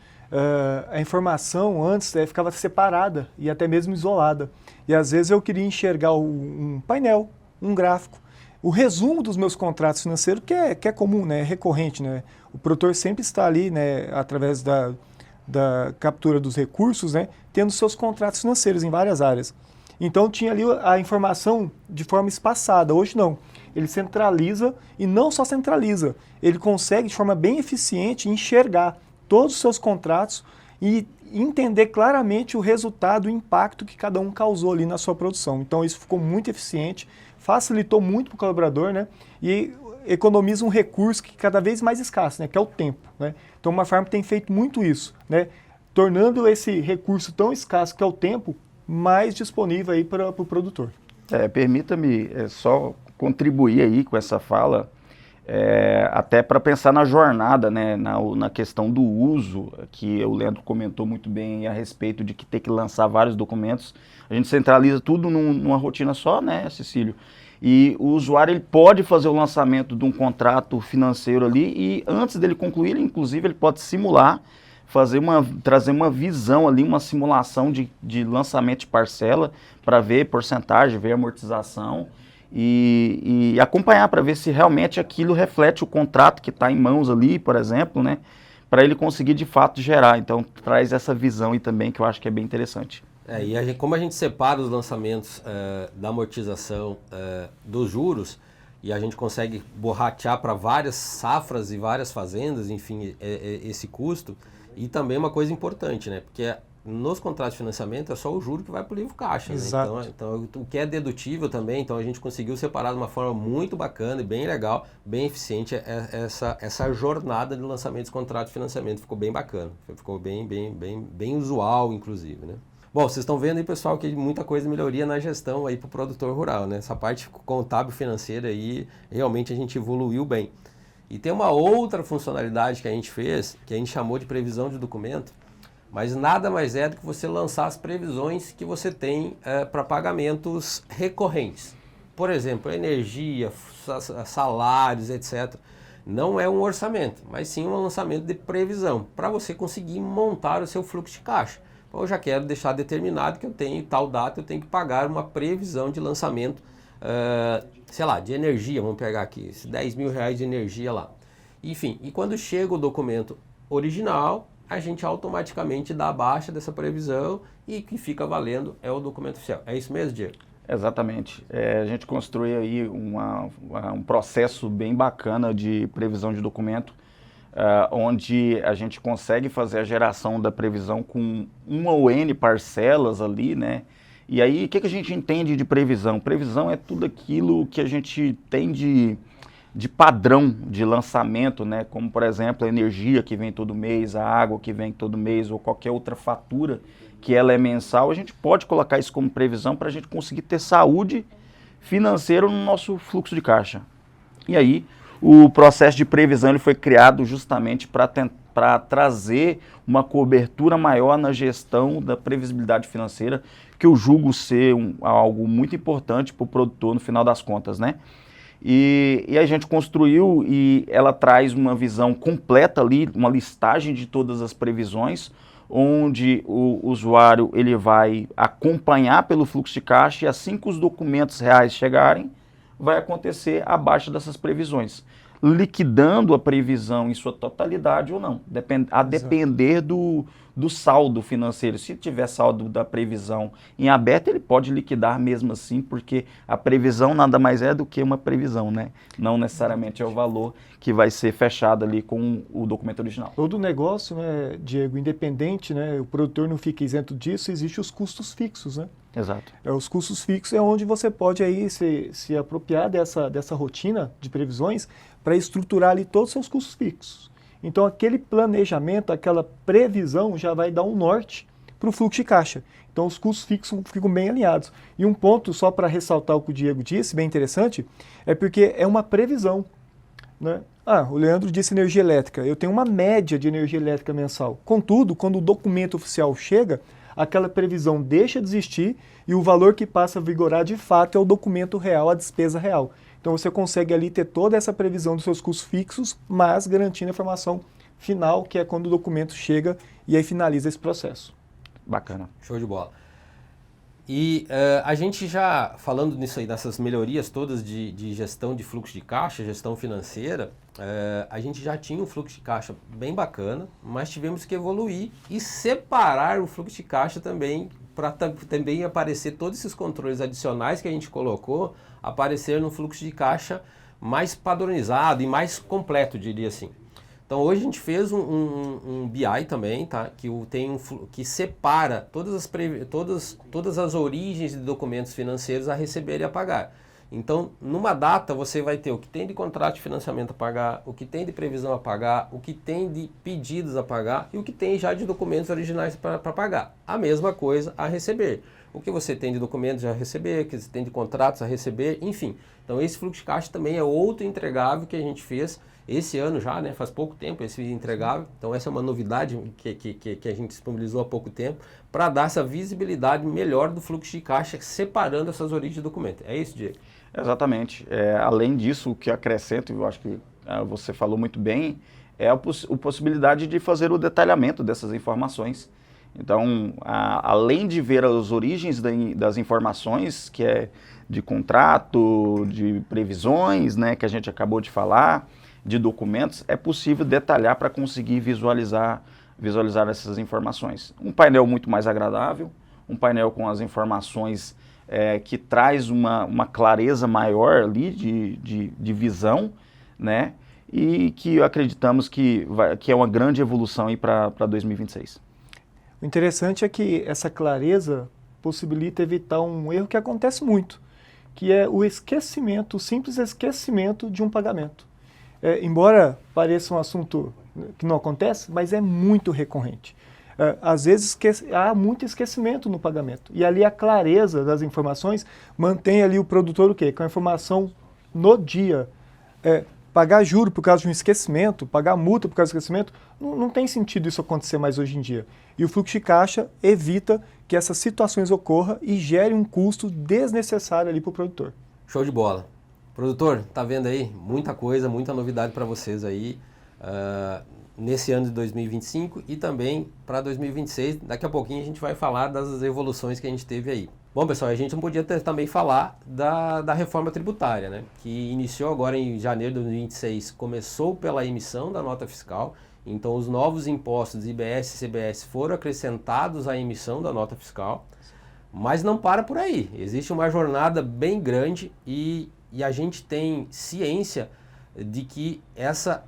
A informação antes ficava separada e até mesmo isolada. E às vezes eu queria enxergar um painel, um gráfico, o resumo dos meus contratos financeiros, que é comum, né, é recorrente, né? O produtor sempre está ali, né, através da captura dos recursos, né, tendo seus contratos financeiros em várias áreas. Então tinha ali a informação de forma espaçada. Hoje não. Ele centraliza e não só centraliza, ele consegue de forma bem eficiente enxergar todos os seus contratos e entender claramente o resultado, o impacto que cada um causou ali na sua produção. Então isso ficou muito eficiente, facilitou muito para o colaborador, né? E economiza um recurso que é cada vez mais escasso, né? Que é o tempo, né? Então uma farm tem feito muito isso, né? Tornando esse recurso tão escasso que é o tempo mais disponível aí para o produtor. Permita-me só contribuir aí com essa fala, até para pensar na jornada, né, na questão do uso, que o Leandro comentou muito bem a respeito de que ter que lançar vários documentos. A gente centraliza tudo numa rotina só, né, Cecílio? E o usuário ele pode fazer o lançamento de um contrato financeiro ali e antes dele concluir, inclusive, ele pode simular, trazer uma visão ali, uma simulação de lançamento de parcela para ver porcentagem, ver amortização e acompanhar para ver se realmente aquilo reflete o contrato que está em mãos ali, por exemplo, né, para ele conseguir de fato gerar. Então traz essa visão aí também que eu acho que é bem interessante. Como a gente separa os lançamentos da amortização dos juros e a gente consegue borratear para várias safras e várias fazendas, enfim, esse custo. E também uma coisa importante, né? Porque nos contratos de financiamento é só o juro que vai para o livro caixa. Exato. Né? Então, o que é dedutível também, então a gente conseguiu separar de uma forma muito bacana e bem legal, bem eficiente essa jornada de lançamento de contrato de financiamento. Ficou bem bacana, ficou bem usual, inclusive, né? Bom, vocês estão vendo aí, pessoal, que muita coisa melhoria na gestão aí para o produtor rural, né? Essa parte contábil financeira aí, realmente a gente evoluiu bem. E tem uma outra funcionalidade que a gente fez, que a gente chamou de previsão de documento, mas nada mais é do que você lançar as previsões que você tem para pagamentos recorrentes. Por exemplo, energia, salários, etc. Não é um orçamento, mas sim um lançamento de previsão, para você conseguir montar o seu fluxo de caixa. Então, eu já quero deixar determinado que eu tenho tal data, eu tenho que pagar uma previsão de lançamento, sei lá, de energia, vamos pegar aqui, R$10 mil de energia lá. Enfim, e quando chega o documento original, a gente automaticamente dá a baixa dessa previsão e que fica valendo é o documento oficial. É isso mesmo, Diego? Exatamente. A gente construiu aí um processo bem bacana de previsão de documento, onde a gente consegue fazer a geração da previsão com uma ou N parcelas ali, né? E aí, o que a gente entende de previsão? Previsão é tudo aquilo que a gente tem de padrão de lançamento, né? Como, por exemplo, a energia que vem todo mês, a água que vem todo mês, ou qualquer outra fatura que ela é mensal. A gente pode colocar isso como previsão para a gente conseguir ter saúde financeira no nosso fluxo de caixa. E aí, o processo de previsão ele foi criado justamente para trazer uma cobertura maior na gestão da previsibilidade financeira, que eu julgo ser algo muito importante para o produtor no final das contas, né? E a gente construiu e ela traz uma visão completa ali, uma listagem de todas as previsões, onde o usuário ele vai acompanhar pelo fluxo de caixa e assim que os documentos reais chegarem, vai acontecer a baixa dessas previsões, liquidando a previsão em sua totalidade ou não, a depender do saldo financeiro. Se tiver saldo da previsão em aberto, ele pode liquidar mesmo assim, porque a previsão nada mais é do que uma previsão, né? Não necessariamente é o valor que vai ser fechado ali com o documento original. Todo negócio, né, Diego, independente, né, o produtor não fica isento disso, existem os custos fixos, né? Exato. Os custos fixos é onde você pode aí se apropriar dessa rotina de previsões para estruturar ali todos os seus custos fixos. Então aquele planejamento, aquela previsão já vai dar um norte para para o fluxo de caixa. Então os custos fixos ficam bem alinhados. E um ponto, só para ressaltar o que o Diego disse, bem interessante, é porque é uma previsão, né? O Leandro disse energia elétrica. Eu tenho uma média de energia elétrica mensal. Contudo, quando o documento oficial chega, aquela previsão deixa de existir e o valor que passa a vigorar de fato é o documento real, a despesa real. Então você consegue ali ter toda essa previsão dos seus custos fixos, mas garantindo a informação final, que é quando o documento chega e aí finaliza esse processo. Bacana. Show de bola. E a gente já, falando nisso aí, dessas melhorias todas de gestão de fluxo de caixa, gestão financeira, a gente já tinha um fluxo de caixa bem bacana, mas tivemos que evoluir e separar o fluxo de caixa também, para também aparecer todos esses controles adicionais que a gente colocou, aparecer no fluxo de caixa mais padronizado e mais completo, diria assim. Então hoje a gente fez um BI também, tá? Que separa todas as origens de documentos financeiros a receber e a pagar. Então, numa data você vai ter o que tem de contrato de financiamento a pagar, o que tem de previsão a pagar, o que tem de pedidos a pagar e o que tem já de documentos originais para pagar. A mesma coisa a receber. O que você tem de documentos a receber, o que você tem de contratos a receber, enfim. Então esse fluxo de caixa também é outro entregável que a gente fez esse ano já, né? Faz pouco tempo esse entregável. Então essa é uma novidade que a gente disponibilizou há pouco tempo para dar essa visibilidade melhor do fluxo de caixa, separando essas origens de documento. É isso, Diego? Exatamente. Além disso, o que acrescento, eu acho que você falou muito bem, é a possibilidade de fazer o detalhamento dessas informações. Então, além de ver as origens das informações, que é de contrato, de previsões, né, que a gente acabou de falar, de documentos, é possível detalhar para conseguir visualizar essas informações. Um painel muito mais agradável, um painel com as informações que traz uma clareza maior ali de visão, né, e que acreditamos que é uma grande evolução para 2026. O interessante é que essa clareza possibilita evitar um erro que acontece muito, que é o esquecimento, o simples esquecimento de um pagamento. Embora pareça um assunto que não acontece, mas é muito recorrente. Às vezes há muito esquecimento no pagamento. E ali a clareza das informações mantém ali o produtor o quê? Com a informação no dia. Pagar juro por causa de um esquecimento, pagar multa por causa do esquecimento, não tem sentido isso acontecer mais hoje em dia. E o fluxo de caixa evita que essas situações ocorram e gere um custo desnecessário ali para o produtor. Show de bola. Produtor, tá vendo aí? Muita coisa, muita novidade para vocês aí nesse ano de 2025 e também para 2026. Daqui a pouquinho a gente vai falar das evoluções que a gente teve aí. Bom, pessoal, a gente não podia também falar da reforma tributária, né? Que iniciou agora em janeiro de 2026, começou pela emissão da nota fiscal. Então, os novos impostos IBS e CBS foram acrescentados à emissão da nota fiscal, mas não para por aí. Existe uma jornada bem grande e a gente tem ciência de que essa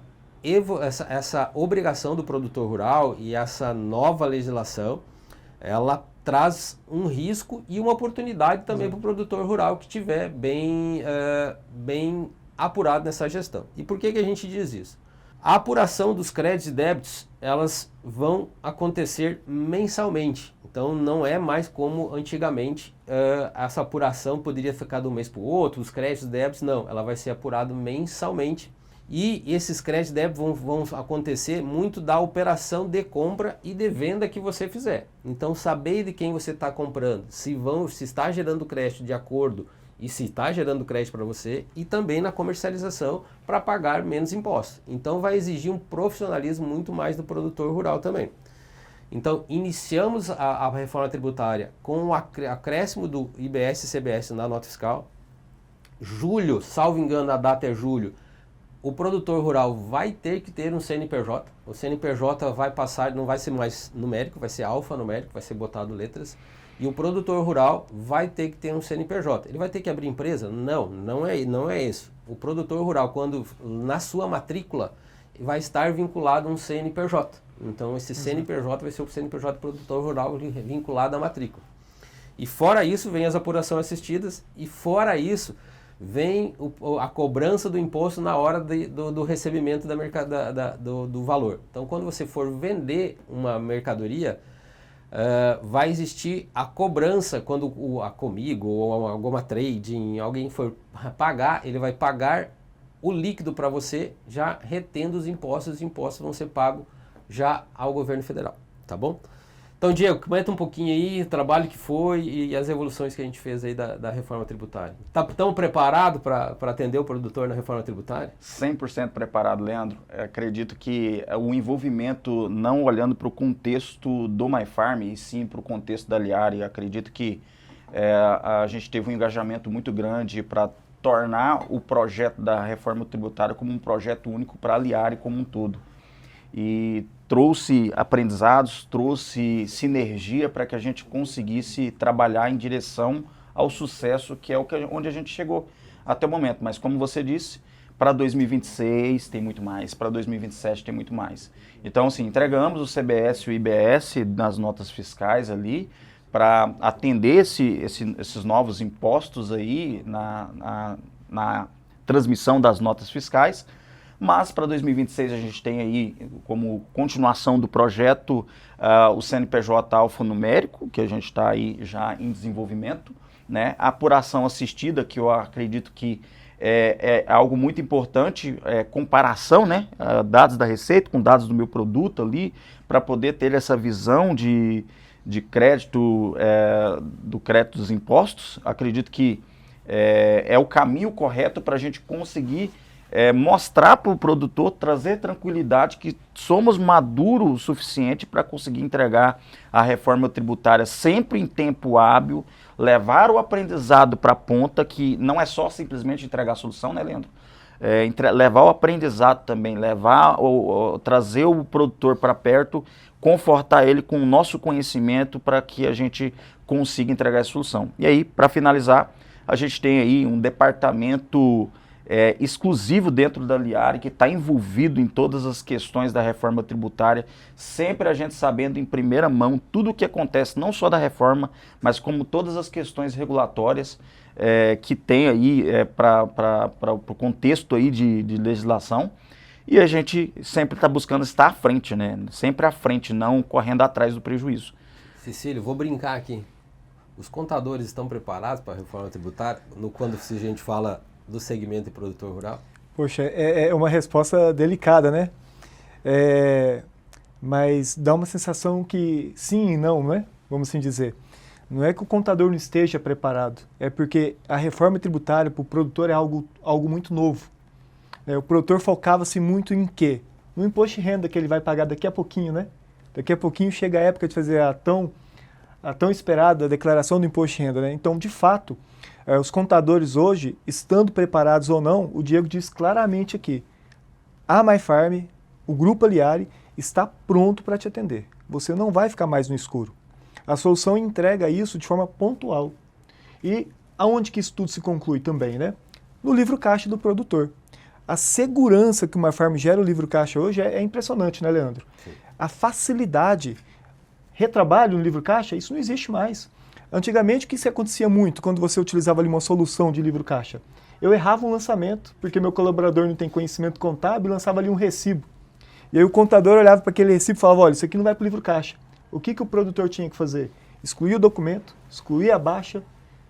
obrigação do produtor rural e essa nova legislação, ela traz um risco e uma oportunidade também para o produtor rural que estiver bem apurado nessa gestão. E por que a gente diz isso? A apuração dos créditos e débitos, elas vão acontecer mensalmente. Então não é mais como antigamente essa apuração poderia ficar de um mês para o outro, os créditos e débitos, não. Ela vai ser apurada mensalmente. E esses créditos e débitos vão acontecer muito da operação de compra e de venda que você fizer. Então saber de quem você está comprando, se está gerando crédito de acordo e se está gerando crédito para você, e também na comercialização para pagar menos impostos. Então vai exigir um profissionalismo muito mais do produtor rural também. Então iniciamos a reforma tributária com o acréscimo do IBS e CBS na nota fiscal. Julho, salvo engano, a data é julho, o produtor rural vai ter que ter um CNPJ. O CNPJ vai passar, não vai ser mais numérico, vai ser alfanumérico, vai ser botado letras. E o produtor rural vai ter que ter um CNPJ. Ele vai ter que abrir empresa? Não é isso. O produtor rural, quando na sua matrícula, vai estar vinculado a um CNPJ. Então esse CNPJ vai ser o CNPJ do produtor rural vinculado à matrícula. E fora isso, vem as apurações assistidas, e fora isso, vem a cobrança do imposto na hora do recebimento do valor. Então, quando você for vender uma mercadoria, vai existir a cobrança quando a Comigo ou alguma trading, alguém for pagar, ele vai pagar o líquido para você, já retendo os impostos vão ser pagos já ao governo federal, tá bom? Então, Diego, comenta um pouquinho aí o trabalho que foi e as evoluções que a gente fez aí da reforma tributária. Estamos preparados para atender o produtor na reforma tributária? 100% preparado, Leandro. Acredito que o envolvimento, não olhando para o contexto do MyFarm, e sim para o contexto da Liari, acredito que a gente teve um engajamento muito grande para tornar o projeto da reforma tributária como um projeto único para a Liari como um todo. E trouxe aprendizados, trouxe sinergia para que a gente conseguisse trabalhar em direção ao sucesso, que é onde a gente chegou até o momento. Mas como você disse, para 2026 tem muito mais, para 2027 tem muito mais. Então, assim, entregamos o CBS e o IBS nas notas fiscais ali, para atender esses novos impostos aí na transmissão das notas fiscais. Mas para 2026 a gente tem aí como continuação do projeto o CNPJ alfanumérico, que a gente está aí já em desenvolvimento, né? A apuração assistida, que eu acredito que é algo muito importante, comparação, né? Dados da Receita com dados do meu produto ali, para poder ter essa visão de crédito, do crédito dos impostos. Acredito que é o caminho correto para a gente conseguir mostrar para o produtor, trazer tranquilidade que somos maduros o suficiente para conseguir entregar a reforma tributária sempre em tempo hábil, levar o aprendizado para a ponta, que não é só simplesmente entregar a solução, né, Leandro? Levar o aprendizado também, trazer o produtor para perto, confortar ele com o nosso conhecimento para que a gente consiga entregar a solução. E aí, para finalizar, a gente tem aí um departamento exclusivo dentro da Liari, que está envolvido em todas as questões da reforma tributária, sempre a gente sabendo em primeira mão tudo o que acontece, não só da reforma, mas como todas as questões regulatórias que tem aí para o contexto aí de legislação, e a gente sempre está buscando estar à frente, né? Sempre à frente, não correndo atrás do prejuízo. Cecílio, vou brincar aqui. Os contadores estão preparados para a reforma tributária quando a gente fala do segmento de produtor rural? Poxa, é uma resposta delicada, né? Mas dá uma sensação que sim e não, né? Vamos assim dizer. Não é que o contador não esteja preparado, é porque a reforma tributária para o produtor é algo muito novo. O produtor focava-se muito em quê? No imposto de renda que ele vai pagar daqui a pouquinho, né? Daqui a pouquinho chega a época de fazer a tão esperada declaração do imposto de renda, né? Então, de fato, os contadores hoje, estando preparados ou não, o Diego diz claramente aqui, a MyFarm, o Grupo Liari, está pronto para te atender. Você não vai ficar mais no escuro. A solução entrega isso de forma pontual. E aonde que isso tudo se conclui também, né? No livro caixa do produtor. A segurança que o MyFarm gera o livro caixa hoje é impressionante, né, Leandro? Sim. A facilidade, retrabalho no livro caixa, isso não existe mais. Antigamente, o que isso acontecia muito quando você utilizava ali uma solução de livro caixa? Eu errava um lançamento, porque meu colaborador não tem conhecimento contábil, e lançava ali um recibo. E aí o contador olhava para aquele recibo e falava, olha, isso aqui não vai para o livro caixa. O que o produtor tinha que fazer? Excluir o documento, excluir a baixa.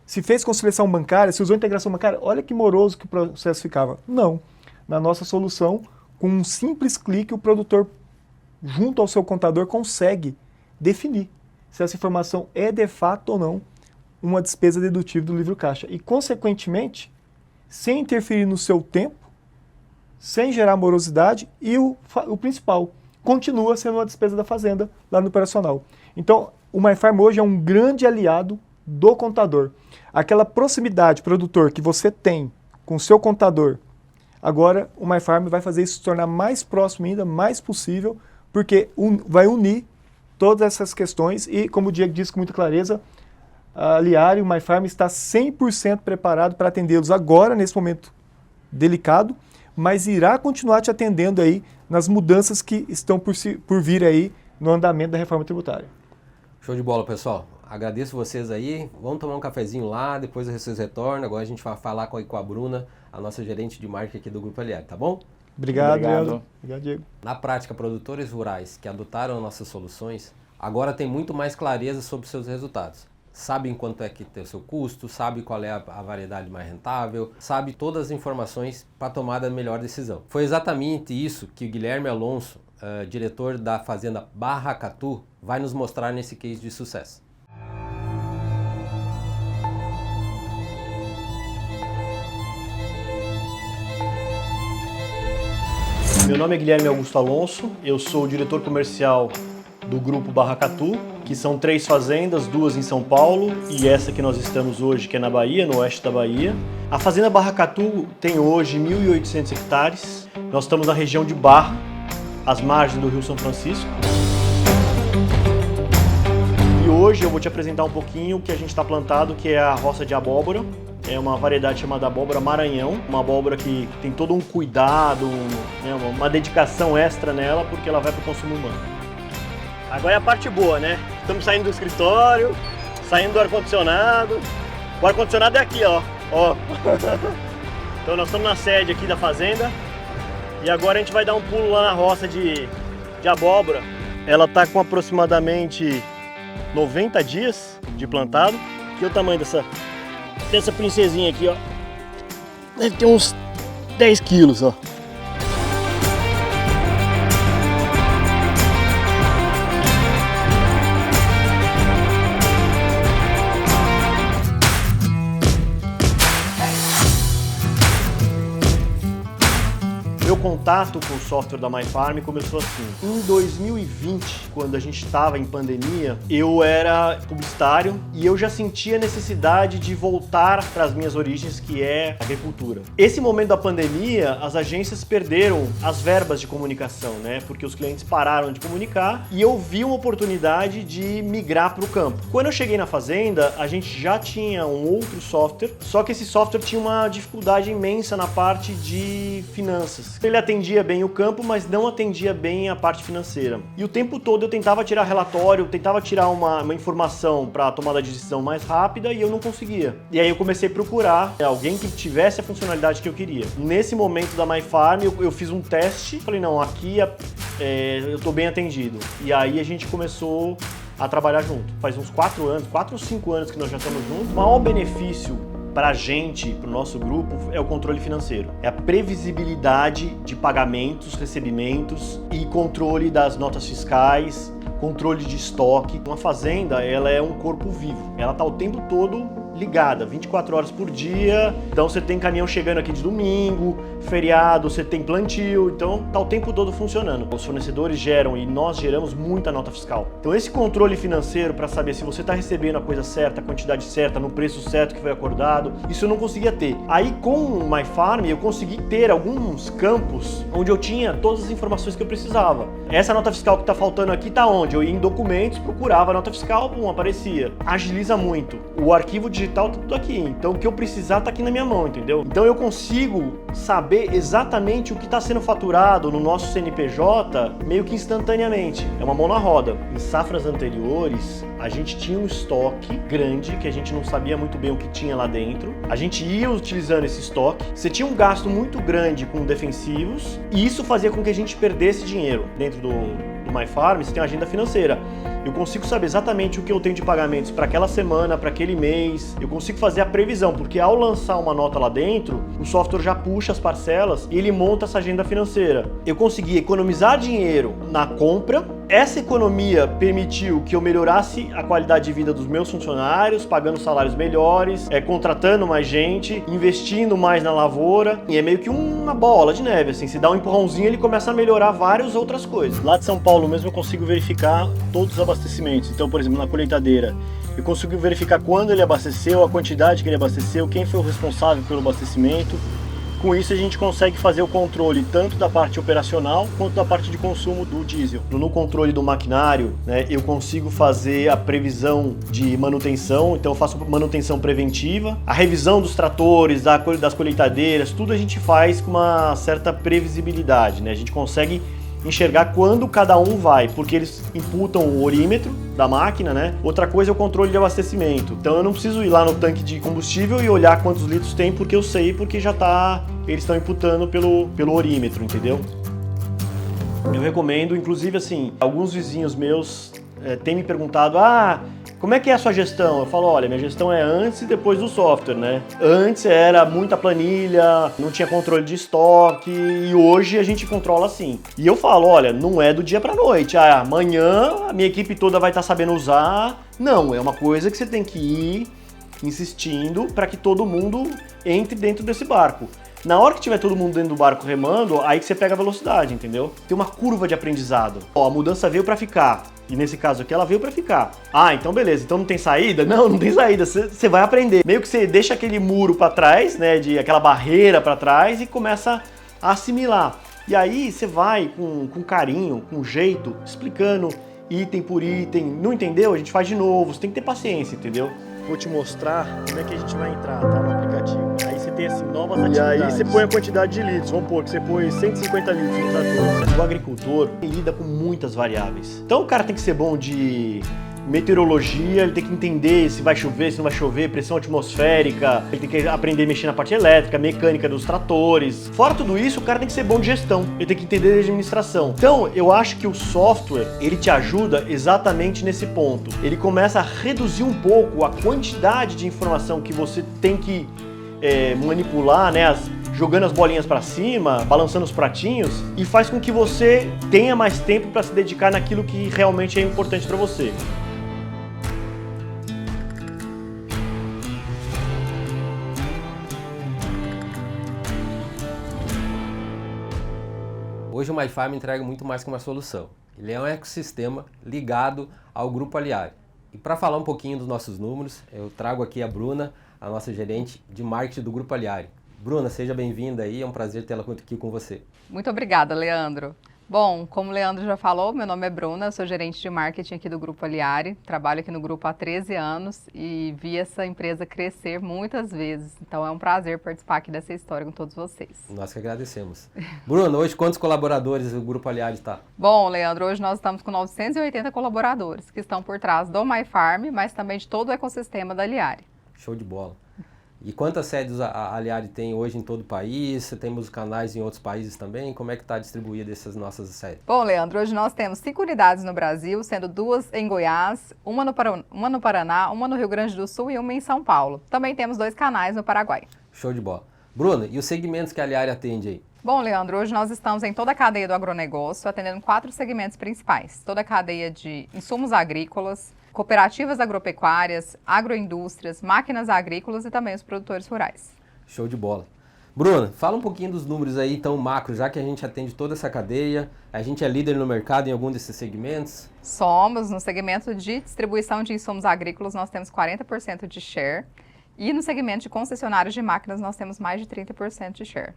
Se fez conciliação bancária, se usou integração bancária, olha que moroso que o processo ficava. Não. Na nossa solução, com um simples clique, o produtor, junto ao seu contador, consegue definir se essa informação é de fato ou não uma despesa dedutível do livro caixa. E, consequentemente, sem interferir no seu tempo, sem gerar morosidade e o principal, continua sendo uma despesa da fazenda lá no operacional. Então, o MyFarm hoje é um grande aliado do contador. Aquela proximidade produtor que você tem com o seu contador, agora o MyFarm vai fazer isso se tornar mais próximo ainda, mais possível, porque vai unir todas essas questões e, como o Diego disse com muita clareza, a Liari, o MyFarm está 100% preparado para atendê-los agora, nesse momento delicado, mas irá continuar te atendendo aí nas mudanças que estão por vir aí no andamento da reforma tributária. Show de bola, pessoal. Agradeço vocês aí. Vamos tomar um cafezinho lá, depois vocês retornam. Agora a gente vai falar com a Bruna, a nossa gerente de marketing aqui do Grupo Liari, tá bom? Obrigado, Leandro. Obrigado, Diego. Na prática, produtores rurais que adotaram nossas soluções agora tem muito mais clareza sobre seus resultados. Sabem quanto é que tem o seu custo, sabe qual é a variedade mais rentável, sabe todas as informações para tomar a melhor decisão. Foi exatamente isso que o Guilherme Alonso, diretor da fazenda Barracatu, vai nos mostrar nesse case de sucesso. Meu nome é Guilherme Augusto Alonso, eu sou o diretor comercial do Grupo Barracatu, que são 3 fazendas, 2 em São Paulo e essa que nós estamos hoje, que é na Bahia, no oeste da Bahia. A fazenda Barracatu tem hoje 1.800 hectares, nós estamos na região de Barra, às margens do Rio São Francisco. E hoje eu vou te apresentar um pouquinho o que a gente está plantado, que é a roça de abóbora. É uma variedade chamada abóbora Maranhão, uma abóbora que tem todo um cuidado, uma dedicação extra nela, porque ela vai para o consumo humano. Agora é a parte boa, né? Estamos saindo do escritório, saindo do ar-condicionado. O ar-condicionado é aqui, ó. Então nós estamos na sede aqui da fazenda e agora a gente vai dar um pulo lá na roça de abóbora. Ela está com aproximadamente 90 dias de plantado. Aqui é o tamanho dessa princesinha aqui, ó. Deve ter uns 10 quilos, ó. Meu contato com o software da MyFarm começou assim. Em 2020, quando a gente estava em pandemia, eu era publicitário e eu já sentia a necessidade de voltar para as minhas origens, que é a agricultura. Esse momento da pandemia, as agências perderam as verbas de comunicação, né? Porque os clientes pararam de comunicar e eu vi uma oportunidade de migrar para o campo. Quando eu cheguei na fazenda, a gente já tinha um outro software, só que esse software tinha uma dificuldade imensa na parte de finanças. Ele atendia bem o campo, mas não atendia bem a parte financeira. E o tempo todo eu tentava tirar relatório, eu tentava tirar uma informação para a tomada de decisão mais rápida e eu não conseguia. E aí eu comecei a procurar alguém que tivesse a funcionalidade que eu queria. Nesse momento da MyFarm eu fiz um teste, falei, não, aqui eu estou bem atendido. E aí a gente começou a trabalhar junto. Faz uns 4 ou 5 anos que nós já estamos juntos. O maior benefício para a gente, para o nosso grupo, é o controle financeiro. É a previsibilidade de pagamentos, recebimentos e controle das notas fiscais, controle de estoque. Uma fazenda, ela é um corpo vivo. Ela está o tempo todo ligada, 24 horas por dia. Então você tem caminhão chegando aqui de domingo, feriado, você tem plantio, então tá o tempo todo funcionando. Os fornecedores geram e nós geramos muita nota fiscal. Então esse controle financeiro para saber se você está recebendo a coisa certa, a quantidade certa, no preço certo que foi acordado, isso eu não conseguia ter. Aí com o MyFarm eu consegui ter alguns campos onde eu tinha todas as informações que eu precisava. Essa nota fiscal que tá faltando aqui tá onde? Eu ia em documentos, procurava a nota fiscal, aparecia. Agiliza muito. O arquivo digital tá tudo aqui, então o que eu precisar tá aqui na minha mão, entendeu? Então eu consigo saber exatamente o que está sendo faturado no nosso CNPJ meio que instantaneamente. É uma mão na roda. Em safras anteriores, a gente tinha um estoque grande que a gente não sabia muito bem o que tinha lá dentro. A gente ia utilizando esse estoque. Você tinha um gasto muito grande com defensivos e isso fazia com que a gente perdesse dinheiro. Dentro do MyFarm, você tem uma agenda financeira. Eu consigo saber exatamente o que eu tenho de pagamentos para aquela semana, para aquele mês. Eu consigo fazer a previsão, porque ao lançar uma nota lá dentro, o software já puxa as parcelas e ele monta essa agenda financeira. Eu consegui economizar dinheiro na compra. Essa economia permitiu que eu melhorasse a qualidade de vida dos meus funcionários, pagando salários melhores, contratando mais gente, investindo mais na lavoura. E é meio que uma bola de neve, assim. Se dá um empurrãozinho, ele começa a melhorar várias outras coisas. Lá de São Paulo mesmo eu consigo verificar todos os abastecimentos. Então, por exemplo, na colheitadeira, eu consigo verificar quando ele abasteceu, a quantidade que ele abasteceu, quem foi o responsável pelo abastecimento. Com isso a gente consegue fazer o controle tanto da parte operacional quanto da parte de consumo do diesel. No controle do maquinário, né, eu consigo fazer a previsão de manutenção, então eu faço manutenção preventiva, a revisão dos tratores, das colheitadeiras, tudo a gente faz com uma certa previsibilidade, né? A gente consegue enxergar quando cada um vai, porque eles imputam o orímetro da máquina, né? Outra coisa é o controle de abastecimento. Então eu não preciso ir lá no tanque de combustível e olhar quantos litros tem, porque eu sei, porque já tá, eles estão imputando pelo orímetro, entendeu? Eu recomendo, inclusive assim, alguns vizinhos meus têm me perguntado, como é que é a sua gestão? Eu falo, olha, minha gestão é antes e depois do software, né? Antes era muita planilha, não tinha controle de estoque e hoje a gente controla assim. E eu falo, olha, não é do dia pra noite. Amanhã a minha equipe toda vai estar sabendo usar. Não, é uma coisa que você tem que ir insistindo para que todo mundo entre dentro desse barco. Na hora que tiver todo mundo dentro do barco remando, aí que você pega a velocidade, entendeu? Tem uma curva de aprendizado. A mudança veio para ficar. E nesse caso aqui, ela veio para ficar. Então beleza. Então não tem saída? Não tem saída. Você vai aprender. Meio que você deixa aquele muro para trás, né? Aquela barreira para trás e começa a assimilar. E aí você vai com carinho, com jeito, explicando item por item. Não entendeu? A gente faz de novo. Você tem que ter paciência, entendeu? Vou te mostrar como é que a gente vai entrar, tá? No aplicativo. Aí você tem assim, novas atividades. E aí você põe a quantidade de litros. Vamos pôr que você põe 150 litros no trator. O agricultor lida com muitas variáveis. Então o cara tem que ser bom de meteorologia, ele tem que entender se vai chover, se não vai chover, pressão atmosférica, ele tem que aprender a mexer na parte elétrica, mecânica dos tratores. Fora tudo isso, o cara tem que ser bom de gestão, ele tem que entender de administração. Então, eu acho que o software, ele te ajuda exatamente nesse ponto. Ele começa a reduzir um pouco a quantidade de informação que você tem que manipular, né, jogando as bolinhas para cima, balançando os pratinhos, e faz com que você tenha mais tempo para se dedicar naquilo que realmente é importante para você. Hoje o MyFarm entrega muito mais que uma solução. Ele é um ecossistema ligado ao Grupo Aliari. E para falar um pouquinho dos nossos números, eu trago aqui a Bruna, a nossa gerente de marketing do Grupo Aliari. Bruna, seja bem-vinda aí, é um prazer tê-la aqui com você. Muito obrigada, Leandro. Bom, como o Leandro já falou, meu nome é Bruna, eu sou gerente de marketing aqui do Grupo Aliari, trabalho aqui no grupo há 13 anos e vi essa empresa crescer muitas vezes, então é um prazer participar aqui dessa história com todos vocês. Nós que agradecemos. Bruna, hoje quantos colaboradores o Grupo Aliari está? Bom, Leandro, hoje nós estamos com 980 colaboradores que estão por trás do MyFarm, mas também de todo o ecossistema da Aliari. Show de bola. E quantas sedes a Aliari tem hoje em todo o país? Temos canais em outros países também? Como é que está distribuída essas nossas sedes? Bom, Leandro, hoje nós temos 5 unidades no Brasil, sendo 2 em Goiás, uma no Paraná, uma no Rio Grande do Sul e uma em São Paulo. Também temos 2 canais no Paraguai. Show de bola. Bruna, e os segmentos que a Aliari atende aí? Bom, Leandro, hoje nós estamos em toda a cadeia do agronegócio, atendendo 4 segmentos principais. Toda a cadeia de insumos agrícolas, cooperativas agropecuárias, agroindústrias, máquinas agrícolas e também os produtores rurais. Show de bola. Bruna, fala um pouquinho dos números aí, então, macro, já que a gente atende toda essa cadeia, a gente é líder no mercado em algum desses segmentos? Somos, no segmento de distribuição de insumos agrícolas, nós temos 40% de share. E no segmento de concessionários de máquinas, nós temos mais de 30% de share.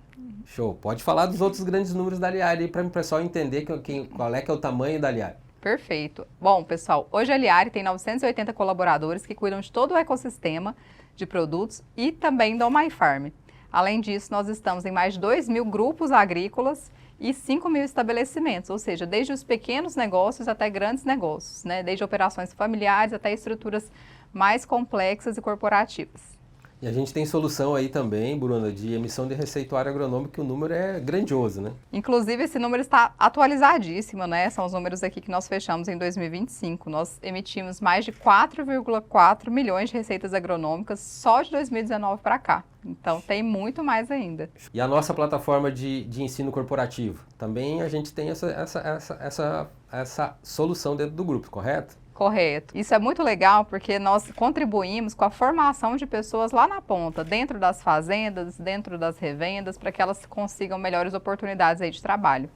Show. Pode falar dos outros grandes números da Aliari para o pessoal entender qual é que é o tamanho da Aliari. Perfeito. Bom, pessoal, hoje a Aliari tem 980 colaboradores que cuidam de todo o ecossistema de produtos e também do MyFarm. Além disso, nós estamos em mais de 2.000 grupos agrícolas e 5.000 estabelecimentos, ou seja, desde os pequenos negócios até grandes negócios, né? Desde operações familiares até estruturas mais complexas e corporativas. E a gente tem solução aí também, Bruna, de emissão de receituário agronômico, que o número é grandioso, né? Inclusive, esse número está atualizadíssimo, né? São os números aqui que nós fechamos em 2025. Nós emitimos mais de 4,4 milhões de receitas agronômicas só de 2019 para cá. Então, tem muito mais ainda. E a nossa plataforma de ensino corporativo? Também a gente tem essa solução dentro do grupo, correto? Correto. Isso é muito legal porque nós contribuímos com a formação de pessoas lá na ponta, dentro das fazendas, dentro das revendas, para que elas consigam melhores oportunidades aí de trabalho.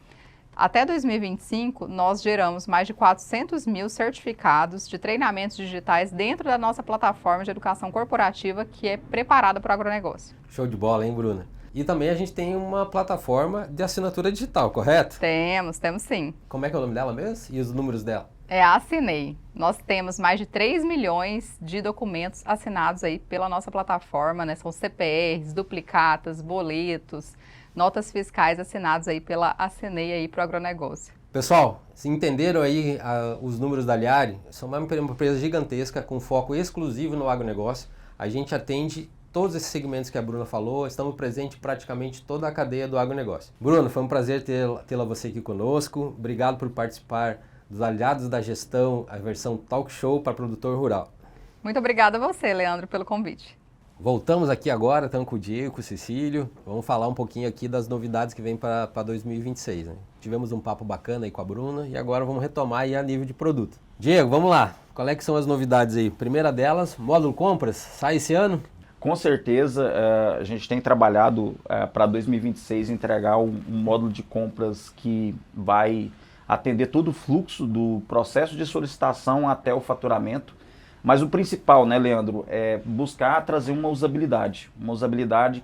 Até 2025, nós geramos mais de 400 mil certificados de treinamentos digitais dentro da nossa plataforma de educação corporativa que é preparada para o agronegócio. Show de bola, hein, Bruna? E também a gente tem uma plataforma de assinatura digital, correto? Temos sim. Como é que é o nome dela mesmo? E os números dela? É a Assinei. Nós temos mais de 3 milhões de documentos assinados aí pela nossa plataforma, né? São CPRs, duplicatas, boletos, notas fiscais assinados aí pela Assinei aí para o agronegócio. Pessoal, se entenderam aí os números da Aliari, somos uma empresa gigantesca com foco exclusivo no agronegócio. A gente atende todos esses segmentos que a Bruna falou, estamos presentes em praticamente toda a cadeia do agronegócio. Bruna, foi um prazer tê-la você aqui conosco. Obrigado por participar dos aliados da gestão, a versão talk show para produtor rural. Muito obrigada a você, Leandro, pelo convite. Voltamos aqui agora, estamos com o Diego, com o Cecílio. Vamos falar um pouquinho aqui das novidades que vem para 2026. Né? Tivemos um papo bacana aí com a Bruna e agora vamos retomar aí a nível de produto. Diego, vamos lá. Qual é que são as novidades aí? Primeira delas, módulo compras, sai esse ano? Com certeza, a gente tem trabalhado para 2026 entregar um módulo de compras que vai atender todo o fluxo do processo de solicitação até o faturamento. Mas o principal, né, Leandro, é buscar trazer uma usabilidade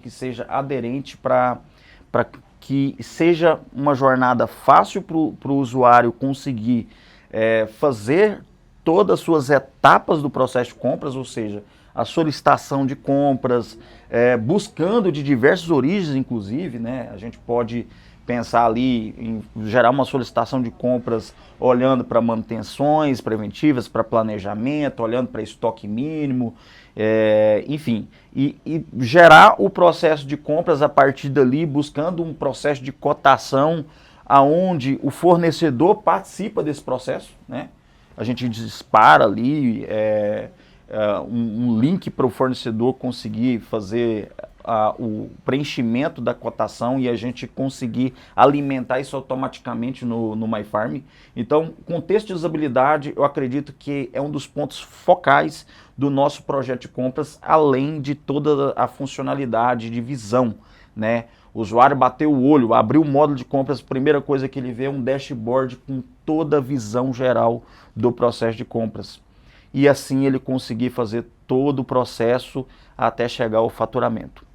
que seja aderente para que seja uma jornada fácil para o usuário conseguir fazer todas as suas etapas do processo de compras, ou seja, a solicitação de compras, buscando de diversas origens, inclusive, né, a gente pode pensar ali em gerar uma solicitação de compras olhando para manutenções preventivas, para planejamento, olhando para estoque mínimo, enfim, e gerar o processo de compras a partir dali, buscando um processo de cotação aonde o fornecedor participa desse processo, né? A gente dispara ali um link para o fornecedor conseguir fazer o preenchimento da cotação e a gente conseguir alimentar isso automaticamente no MyFarm. Então, contexto de usabilidade, eu acredito que é um dos pontos focais do nosso projeto de compras, além de toda a funcionalidade de visão, né? O usuário bateu o olho, abriu o módulo de compras, a primeira coisa que ele vê é um dashboard com toda a visão geral do processo de compras. E assim ele conseguir fazer todo o processo até chegar ao faturamento.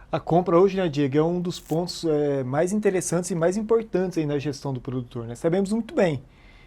A compra hoje, né, Diego, é um dos pontos mais interessantes e mais importantes aí na gestão do produtor, né? Sabemos muito bem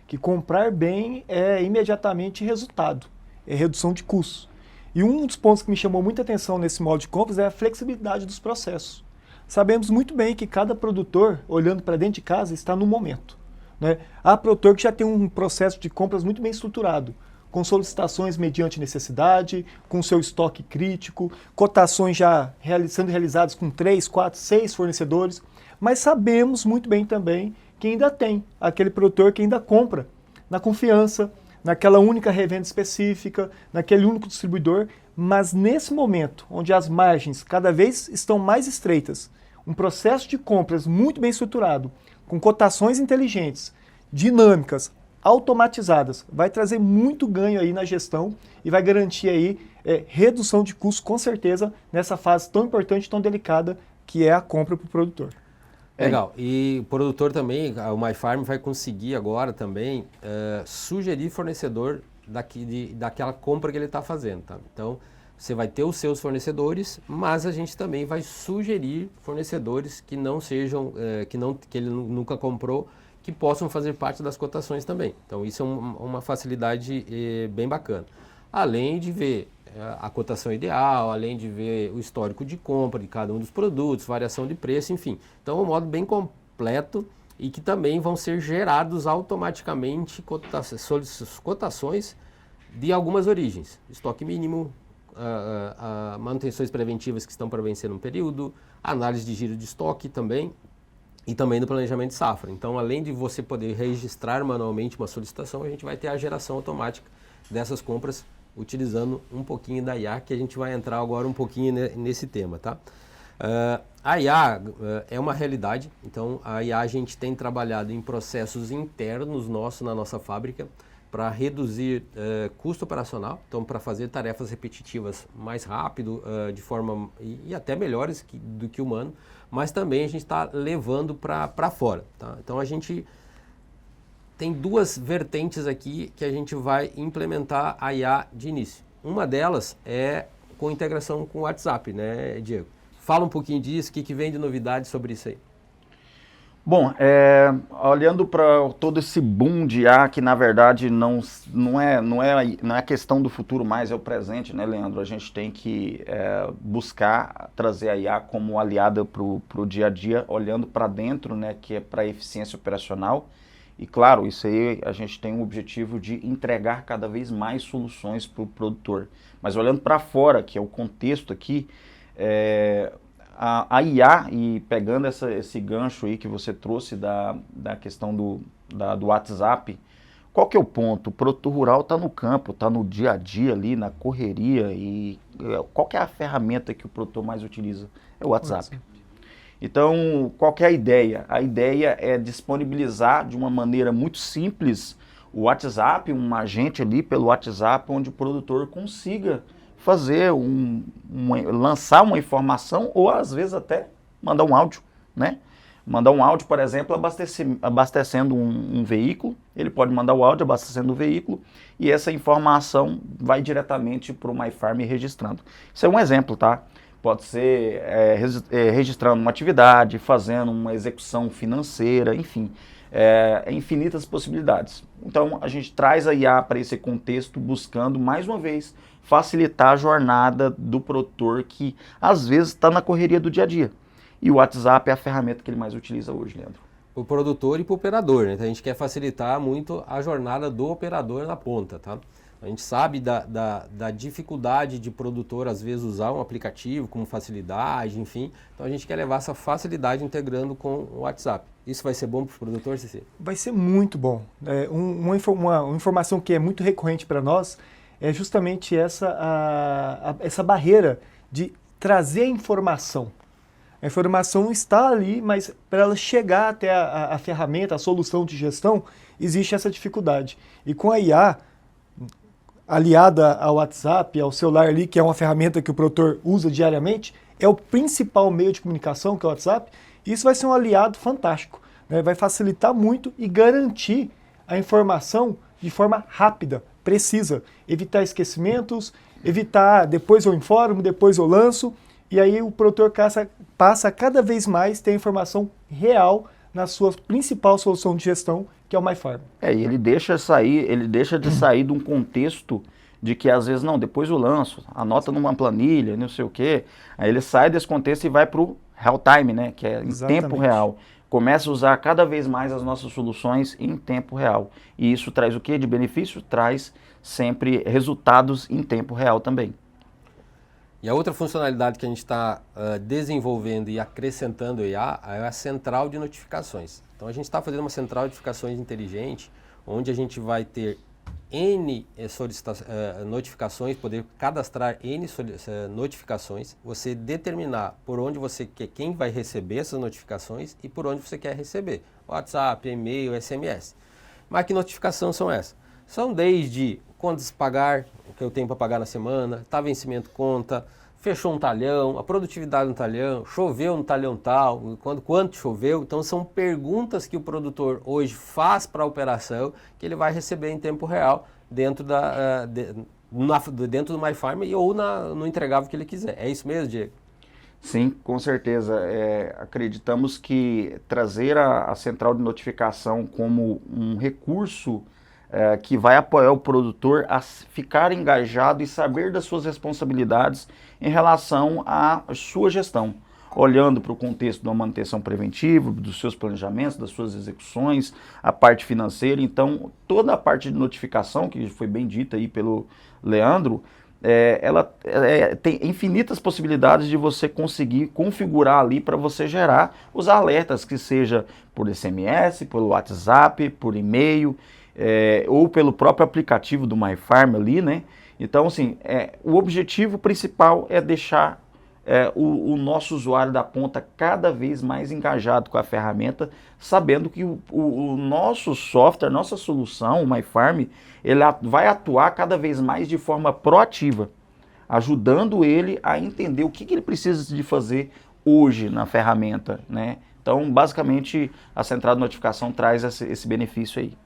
que comprar bem é imediatamente resultado, é redução de custos. E um dos pontos que me chamou muita atenção nesse modo de compras é a flexibilidade dos processos. Sabemos muito bem que cada produtor, olhando para dentro de casa, está no momento, né? Há produtor que já tem um processo de compras muito bem estruturado, com solicitações mediante necessidade, com seu estoque crítico, cotações já sendo realizadas com 3, 4, 6 fornecedores, mas sabemos muito bem também que ainda tem aquele produtor que ainda compra na confiança, naquela única revenda específica, naquele único distribuidor, mas nesse momento, onde as margens cada vez estão mais estreitas, um processo de compras muito bem estruturado, com cotações inteligentes, dinâmicas, automatizadas, vai trazer muito ganho aí na gestão e vai garantir aí redução de custos, com certeza, nessa fase tão importante, tão delicada, que é a compra para o produtor. Legal. E o produtor também, o MyFarm vai conseguir agora também sugerir fornecedor daquela compra que ele está fazendo, tá? Então, você vai ter os seus fornecedores, mas a gente também vai sugerir fornecedores que não sejam, que ele nunca comprou, que possam fazer parte das cotações também. Então, isso é uma facilidade bem bacana. Além de ver a cotação ideal, além de ver o histórico de compra de cada um dos produtos, variação de preço, enfim. Então, é um modo bem completo e que também vão ser gerados automaticamente cotações de algumas origens. Estoque mínimo, manutenções preventivas que estão para vencer num período, análise de giro de estoque também, e também no planejamento de safra. Então, além de você poder registrar manualmente uma solicitação, a gente vai ter a geração automática dessas compras utilizando um pouquinho da IA, que a gente vai entrar agora um pouquinho nesse tema, tá? A IA é uma realidade, então a IA a gente tem trabalhado em processos internos na nossa fábrica para reduzir custo operacional, então para fazer tarefas repetitivas mais rápido, de forma e até melhores do que o humano, mas também a gente está levando para fora, tá? Então a gente tem duas vertentes aqui que a gente vai implementar a IA de início. Uma delas é com integração com o WhatsApp, né, Diego? Fala um pouquinho disso, o que vem de novidade sobre isso aí? Bom, olhando para todo esse boom de IA, que na verdade não é a questão do futuro mais, é o presente, né, Leandro? A gente tem que buscar trazer a IA como aliada para o dia a dia, olhando para dentro, né, que é para a eficiência operacional. E claro, isso aí a gente tem o objetivo de entregar cada vez mais soluções para o produtor. Mas olhando para fora, que é o contexto aqui, a IA, e pegando esse gancho aí que você trouxe da questão do WhatsApp, qual que é o ponto? O produtor rural está no campo, está no dia a dia ali, na correria, e qual que é a ferramenta que o produtor mais utiliza? É o WhatsApp. Então, qual que é a ideia? A ideia é disponibilizar de uma maneira muito simples o WhatsApp, um agente ali pelo WhatsApp, onde o produtor consiga fazer lançar uma informação ou às vezes até mandar um áudio, né? Mandar um áudio, por exemplo, abastecendo um veículo, ele pode mandar o áudio abastecendo o veículo e essa informação vai diretamente para o MyFarm registrando. Isso é um exemplo, tá? Pode ser registrando uma atividade, fazendo uma execução financeira, enfim, infinitas possibilidades. Então, a gente traz a IA para esse contexto buscando, mais uma vez, facilitar a jornada do produtor que, às vezes, está na correria do dia a dia. E o WhatsApp é a ferramenta que ele mais utiliza hoje, Leandro. Para o produtor e para o operador, né? Então, a gente quer facilitar muito a jornada do operador na ponta, tá? A gente sabe da dificuldade de produtor, às vezes, usar um aplicativo como facilidade, enfim. Então, a gente quer levar essa facilidade integrando com o WhatsApp. Isso vai ser bom para o produtor, Ceci? Vai ser muito bom. Uma informação que é muito recorrente para nós é justamente essa barreira de trazer a informação. A informação está ali, mas para ela chegar até a ferramenta, a solução de gestão, existe essa dificuldade. E com a IA, aliada ao WhatsApp, ao celular ali, que é uma ferramenta que o produtor usa diariamente, é o principal meio de comunicação, que é o WhatsApp, e isso vai ser um aliado fantástico, né? Vai facilitar muito e garantir a informação de forma rápida, precisa, evitar esquecimentos, evitar depois eu informo, depois eu lanço, e aí o produtor passa cada vez mais a ter informação real na sua principal solução de gestão, que é o MyFarm. E ele deixa de sair de um contexto de que às vezes, não, depois eu lanço, anota numa planilha, não sei o quê. Aí ele sai desse contexto e vai para o real time, né, que é em tempo real. Começa a usar cada vez mais as nossas soluções em tempo real. E isso traz o quê de benefício? Traz sempre resultados em tempo real também. E a outra funcionalidade que a gente está desenvolvendo e acrescentando IA é a central de notificações. Então a gente está fazendo uma central de notificações inteligente, onde a gente vai ter N notificações, poder cadastrar N notificações, você determinar por onde você quer, quem vai receber essas notificações e por onde você quer receber. WhatsApp, e-mail, SMS. Mas que notificações são essas? São desde quantos pagar, o que eu tenho para pagar na semana, está vencimento conta, fechou um talhão, a produtividade no talhão, choveu no talhão tal, quanto choveu. Então são perguntas que o produtor hoje faz para a operação que ele vai receber em tempo real dentro do MyFarm ou no entregável que ele quiser. É isso mesmo, Diego? Sim, com certeza. Acreditamos que trazer a central de notificação como um recurso que vai apoiar o produtor a ficar engajado e saber das suas responsabilidades em relação à sua gestão, olhando para o contexto da manutenção preventiva, dos seus planejamentos, das suas execuções, a parte financeira. Então, toda a parte de notificação, que foi bem dita aí pelo Leandro, ela tem infinitas possibilidades de você conseguir configurar ali para você gerar os alertas, que seja por SMS, pelo WhatsApp, por e-mail, ou pelo próprio aplicativo do MyFarm ali, né? Então, assim, o objetivo principal é deixar o nosso usuário da ponta cada vez mais engajado com a ferramenta, sabendo que o nosso software, nossa solução, o MyFarm, ele vai atuar cada vez mais de forma proativa, ajudando ele a entender o que ele precisa de fazer hoje na ferramenta, né? Então, basicamente, a central de notificação traz esse benefício aí.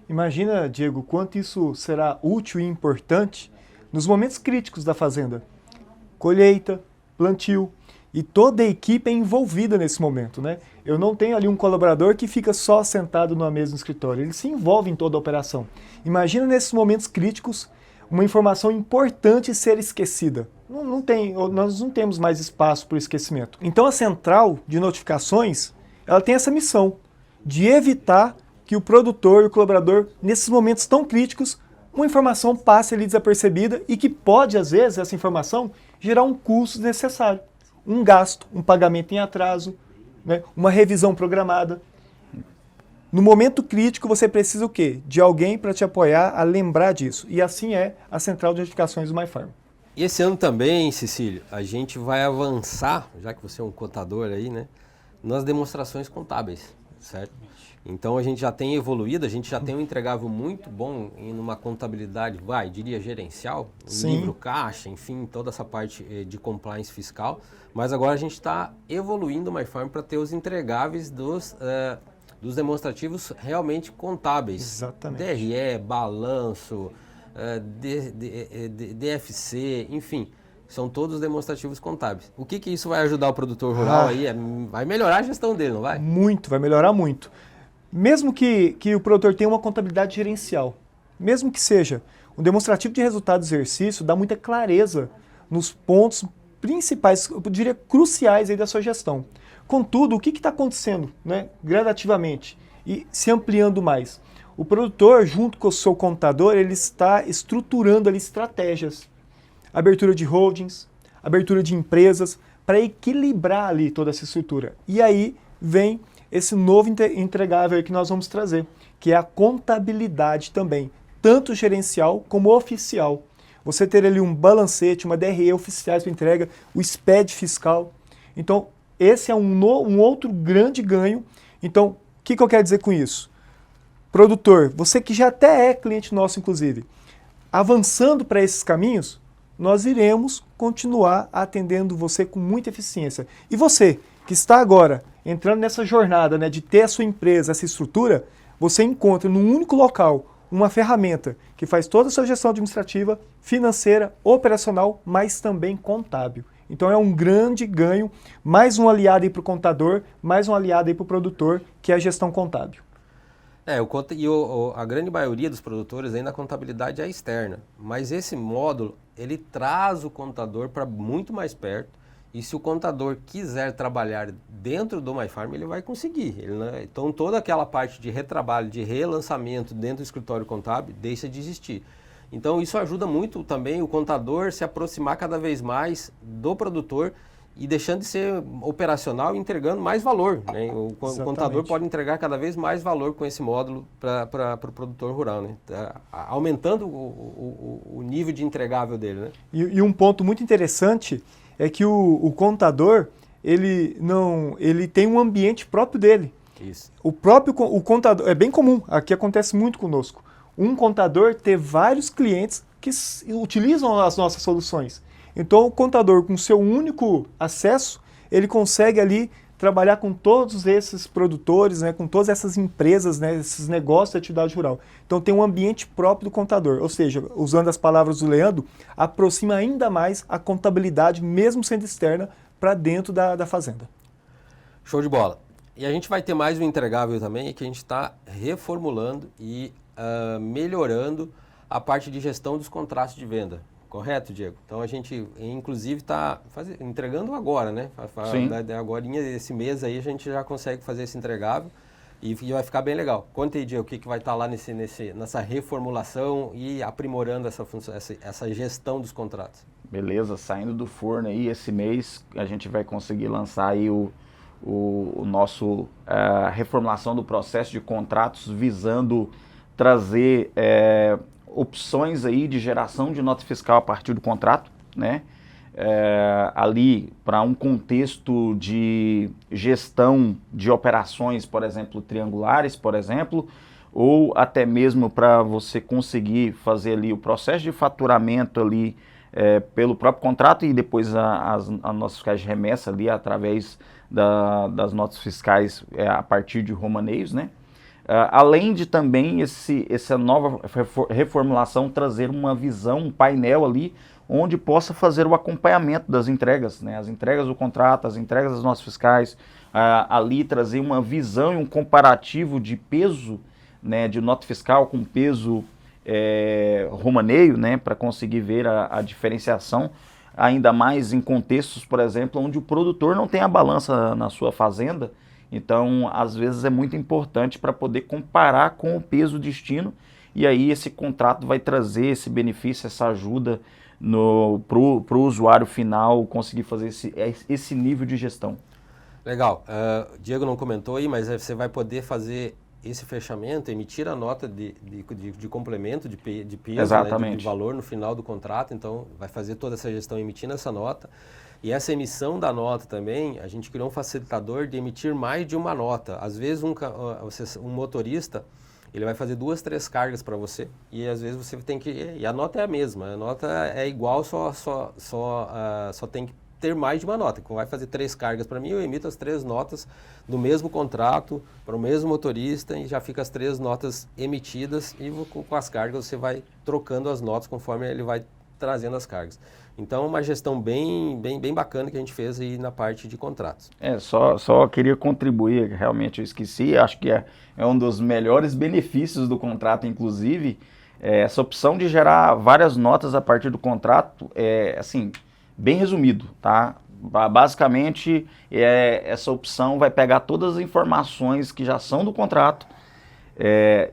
Imagina, Diego, quanto isso será útil e importante nos momentos críticos da fazenda. Colheita, plantio, e toda a equipe é envolvida nesse momento, né? Eu não tenho ali um colaborador que fica só sentado numa mesa no escritório, ele se envolve em toda a operação. Imagina nesses momentos críticos uma informação importante ser esquecida. Nós não temos mais espaço para o esquecimento. Então a central de notificações, ela tem essa missão de evitar que o produtor e o colaborador, nesses momentos tão críticos, uma informação passe ali desapercebida e que pode, às vezes, essa informação gerar um custo desnecessário, um gasto, um pagamento em atraso, né, uma revisão programada. No momento crítico, você precisa o quê? De alguém para te apoiar a lembrar disso. E assim é a central de notificações do MyFarm. E esse ano também, Cecílio, a gente vai avançar, já que você é um contador aí, né, nas demonstrações contábeis, certo? Então a gente já tem evoluído, a gente já tem um entregável muito bom em uma contabilidade, diria gerencial, livro caixa, enfim, toda essa parte de compliance fiscal, mas agora a gente está evoluindo o MyFarm para ter os entregáveis dos demonstrativos realmente contábeis. Exatamente. DRE, balanço, DFC, enfim, são todos demonstrativos contábeis. O que isso vai ajudar o produtor rural aí? Vai melhorar a gestão dele, não vai? Muito, vai melhorar muito. Mesmo que o produtor tenha uma contabilidade gerencial, mesmo que seja um demonstrativo de resultado do exercício, dá muita clareza nos pontos principais, eu diria cruciais aí da sua gestão. Contudo, o que está acontecendo, né, gradativamente e se ampliando mais? O produtor, junto com o seu contador, ele está estruturando ali estratégias, abertura de holdings, abertura de empresas, para equilibrar ali toda essa estrutura. E aí vem esse novo entregável aí que nós vamos trazer, que é a contabilidade também, tanto gerencial como oficial. Você ter ali um balancete, uma DRE oficiais para entrega, o SPED fiscal. Então, esse é um outro grande ganho. Então, o que eu quero dizer com isso? Produtor, você que já até é cliente nosso, inclusive, avançando para esses caminhos, nós iremos continuar atendendo você com muita eficiência. E você que está agora entrando nessa jornada, né, de ter a sua empresa, essa estrutura, você encontra num único local uma ferramenta que faz toda a sua gestão administrativa, financeira, operacional, mas também contábil. Então é um grande ganho, mais um aliado aí para o contador, mais um aliado aí para o produtor, que é a gestão contábil. A grande maioria dos produtores ainda a contabilidade é externa, mas esse módulo ele traz o contador para muito mais perto. E se o contador quiser trabalhar dentro do MyFarm, ele vai conseguir. Então toda aquela parte de retrabalho, de relançamento dentro do escritório contábil deixa de existir. Então isso ajuda muito também o contador se aproximar cada vez mais do produtor e deixando de ser operacional e entregando mais valor, né? O contador pode entregar cada vez mais valor com esse módulo para o produtor rural, né? Aumentando o nível de entregável dele, né? E um ponto muito interessante é que o contador, ele tem um ambiente próprio dele. Isso. O contador, é bem comum, aqui acontece muito conosco, um contador ter vários clientes que utilizam as nossas soluções. Então o contador, com seu único acesso, ele consegue ali trabalhar com todos esses produtores, né, com todas essas empresas, né, esses negócios de atividade rural. Então tem um ambiente próprio do contador, ou seja, usando as palavras do Leandro, aproxima ainda mais a contabilidade, mesmo sendo externa, para dentro da fazenda. Show de bola. E a gente vai ter mais um entregável também, que a gente está reformulando e melhorando a parte de gestão dos contratos de venda. Correto, Diego? Então a gente, inclusive, está entregando agora, né? Sim. Agorinha, esse mês aí, a gente já consegue fazer esse entregável e vai ficar bem legal. Conta aí, Diego, o que vai estar lá nessa reformulação e aprimorando essa gestão dos contratos. Beleza, saindo do forno aí, esse mês a gente vai conseguir lançar aí o nosso reformulação do processo de contratos, visando trazer opções aí de geração de nota fiscal a partir do contrato, né? Ali para um contexto de gestão de operações, por exemplo, triangulares, por exemplo, ou até mesmo para você conseguir fazer ali o processo de faturamento ali pelo próprio contrato e depois as notas fiscais de remessa ali através das notas fiscais a partir de romaneios, né? Além de também essa nova reformulação trazer uma visão, um painel ali, onde possa fazer o acompanhamento das entregas, né? As entregas do contrato, as entregas das notas fiscais, ali trazer uma visão e um comparativo de peso, né, de nota fiscal com peso romaneio, né, para conseguir ver a diferenciação, ainda mais em contextos, por exemplo, onde o produtor não tem a balança na sua fazenda. Então, às vezes é muito importante para poder comparar com o peso destino, e aí esse contrato vai trazer esse benefício, essa ajuda para o usuário final conseguir fazer esse nível de gestão. Legal. Diego não comentou aí, mas você vai poder fazer esse fechamento, emitir a nota de complemento de peso, Exatamente. de valor no final do contrato, então vai fazer toda essa gestão emitindo essa nota. E essa emissão da nota também, a gente criou um facilitador de emitir mais de uma nota. Às vezes um motorista, ele vai fazer 2, 3 cargas para você e às vezes você tem que... E a nota é a mesma, a nota é igual, só tem que ter mais de uma nota. Então vai fazer 3 cargas para mim, eu emito as 3 notas do mesmo contrato para o mesmo motorista e já fica as 3 notas emitidas e com as cargas você vai trocando as notas conforme ele vai trazendo as cargas. Então, uma gestão bem bacana que a gente fez aí na parte de contratos. Só queria contribuir, realmente eu esqueci, acho que é um dos melhores benefícios do contrato, inclusive, essa opção de gerar várias notas a partir do contrato, assim, bem resumido, tá? Basicamente, essa opção vai pegar todas as informações que já são do contrato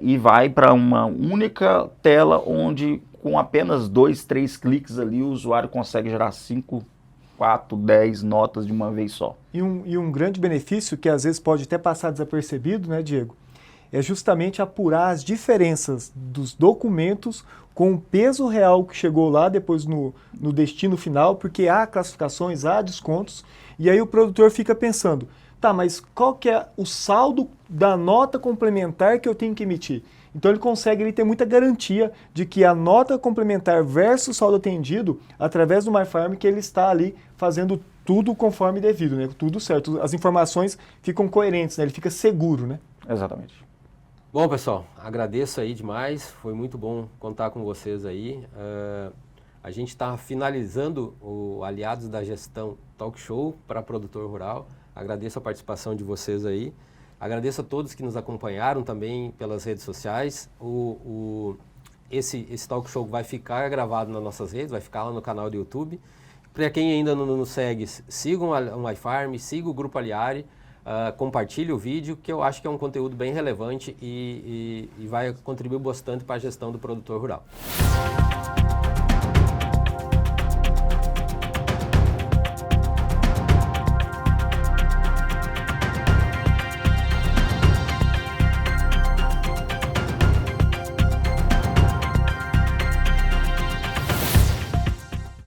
e vai para uma única tela onde com apenas 2, 3 cliques ali o usuário consegue gerar 5, 4, 10 notas de uma vez só. E um grande benefício que às vezes pode até passar desapercebido, né, Diego? É justamente apurar as diferenças dos documentos com o peso real que chegou lá depois no destino final, porque há classificações, há descontos, e aí o produtor fica pensando, tá, mas qual que é o saldo da nota complementar que eu tenho que emitir? Então ele consegue ter muita garantia de que a nota complementar versus saldo atendido, através do MyFarm, que ele está ali fazendo tudo conforme devido, né? Tudo certo, as informações ficam coerentes, né? Ele fica seguro, né? Exatamente. Bom, pessoal, agradeço aí demais, foi muito bom contar com vocês aí. A gente está finalizando o Aliados da Gestão Talk Show para produtor rural. Agradeço a participação de vocês aí. Agradeço a todos que nos acompanharam também pelas redes sociais. Esse talk show vai ficar gravado nas nossas redes, vai ficar lá no canal do YouTube. Para quem ainda não nos segue, sigam o MyFarm, siga o Grupo Aliari, compartilhe o vídeo, que eu acho que é um conteúdo bem relevante e vai contribuir bastante para a gestão do produtor rural.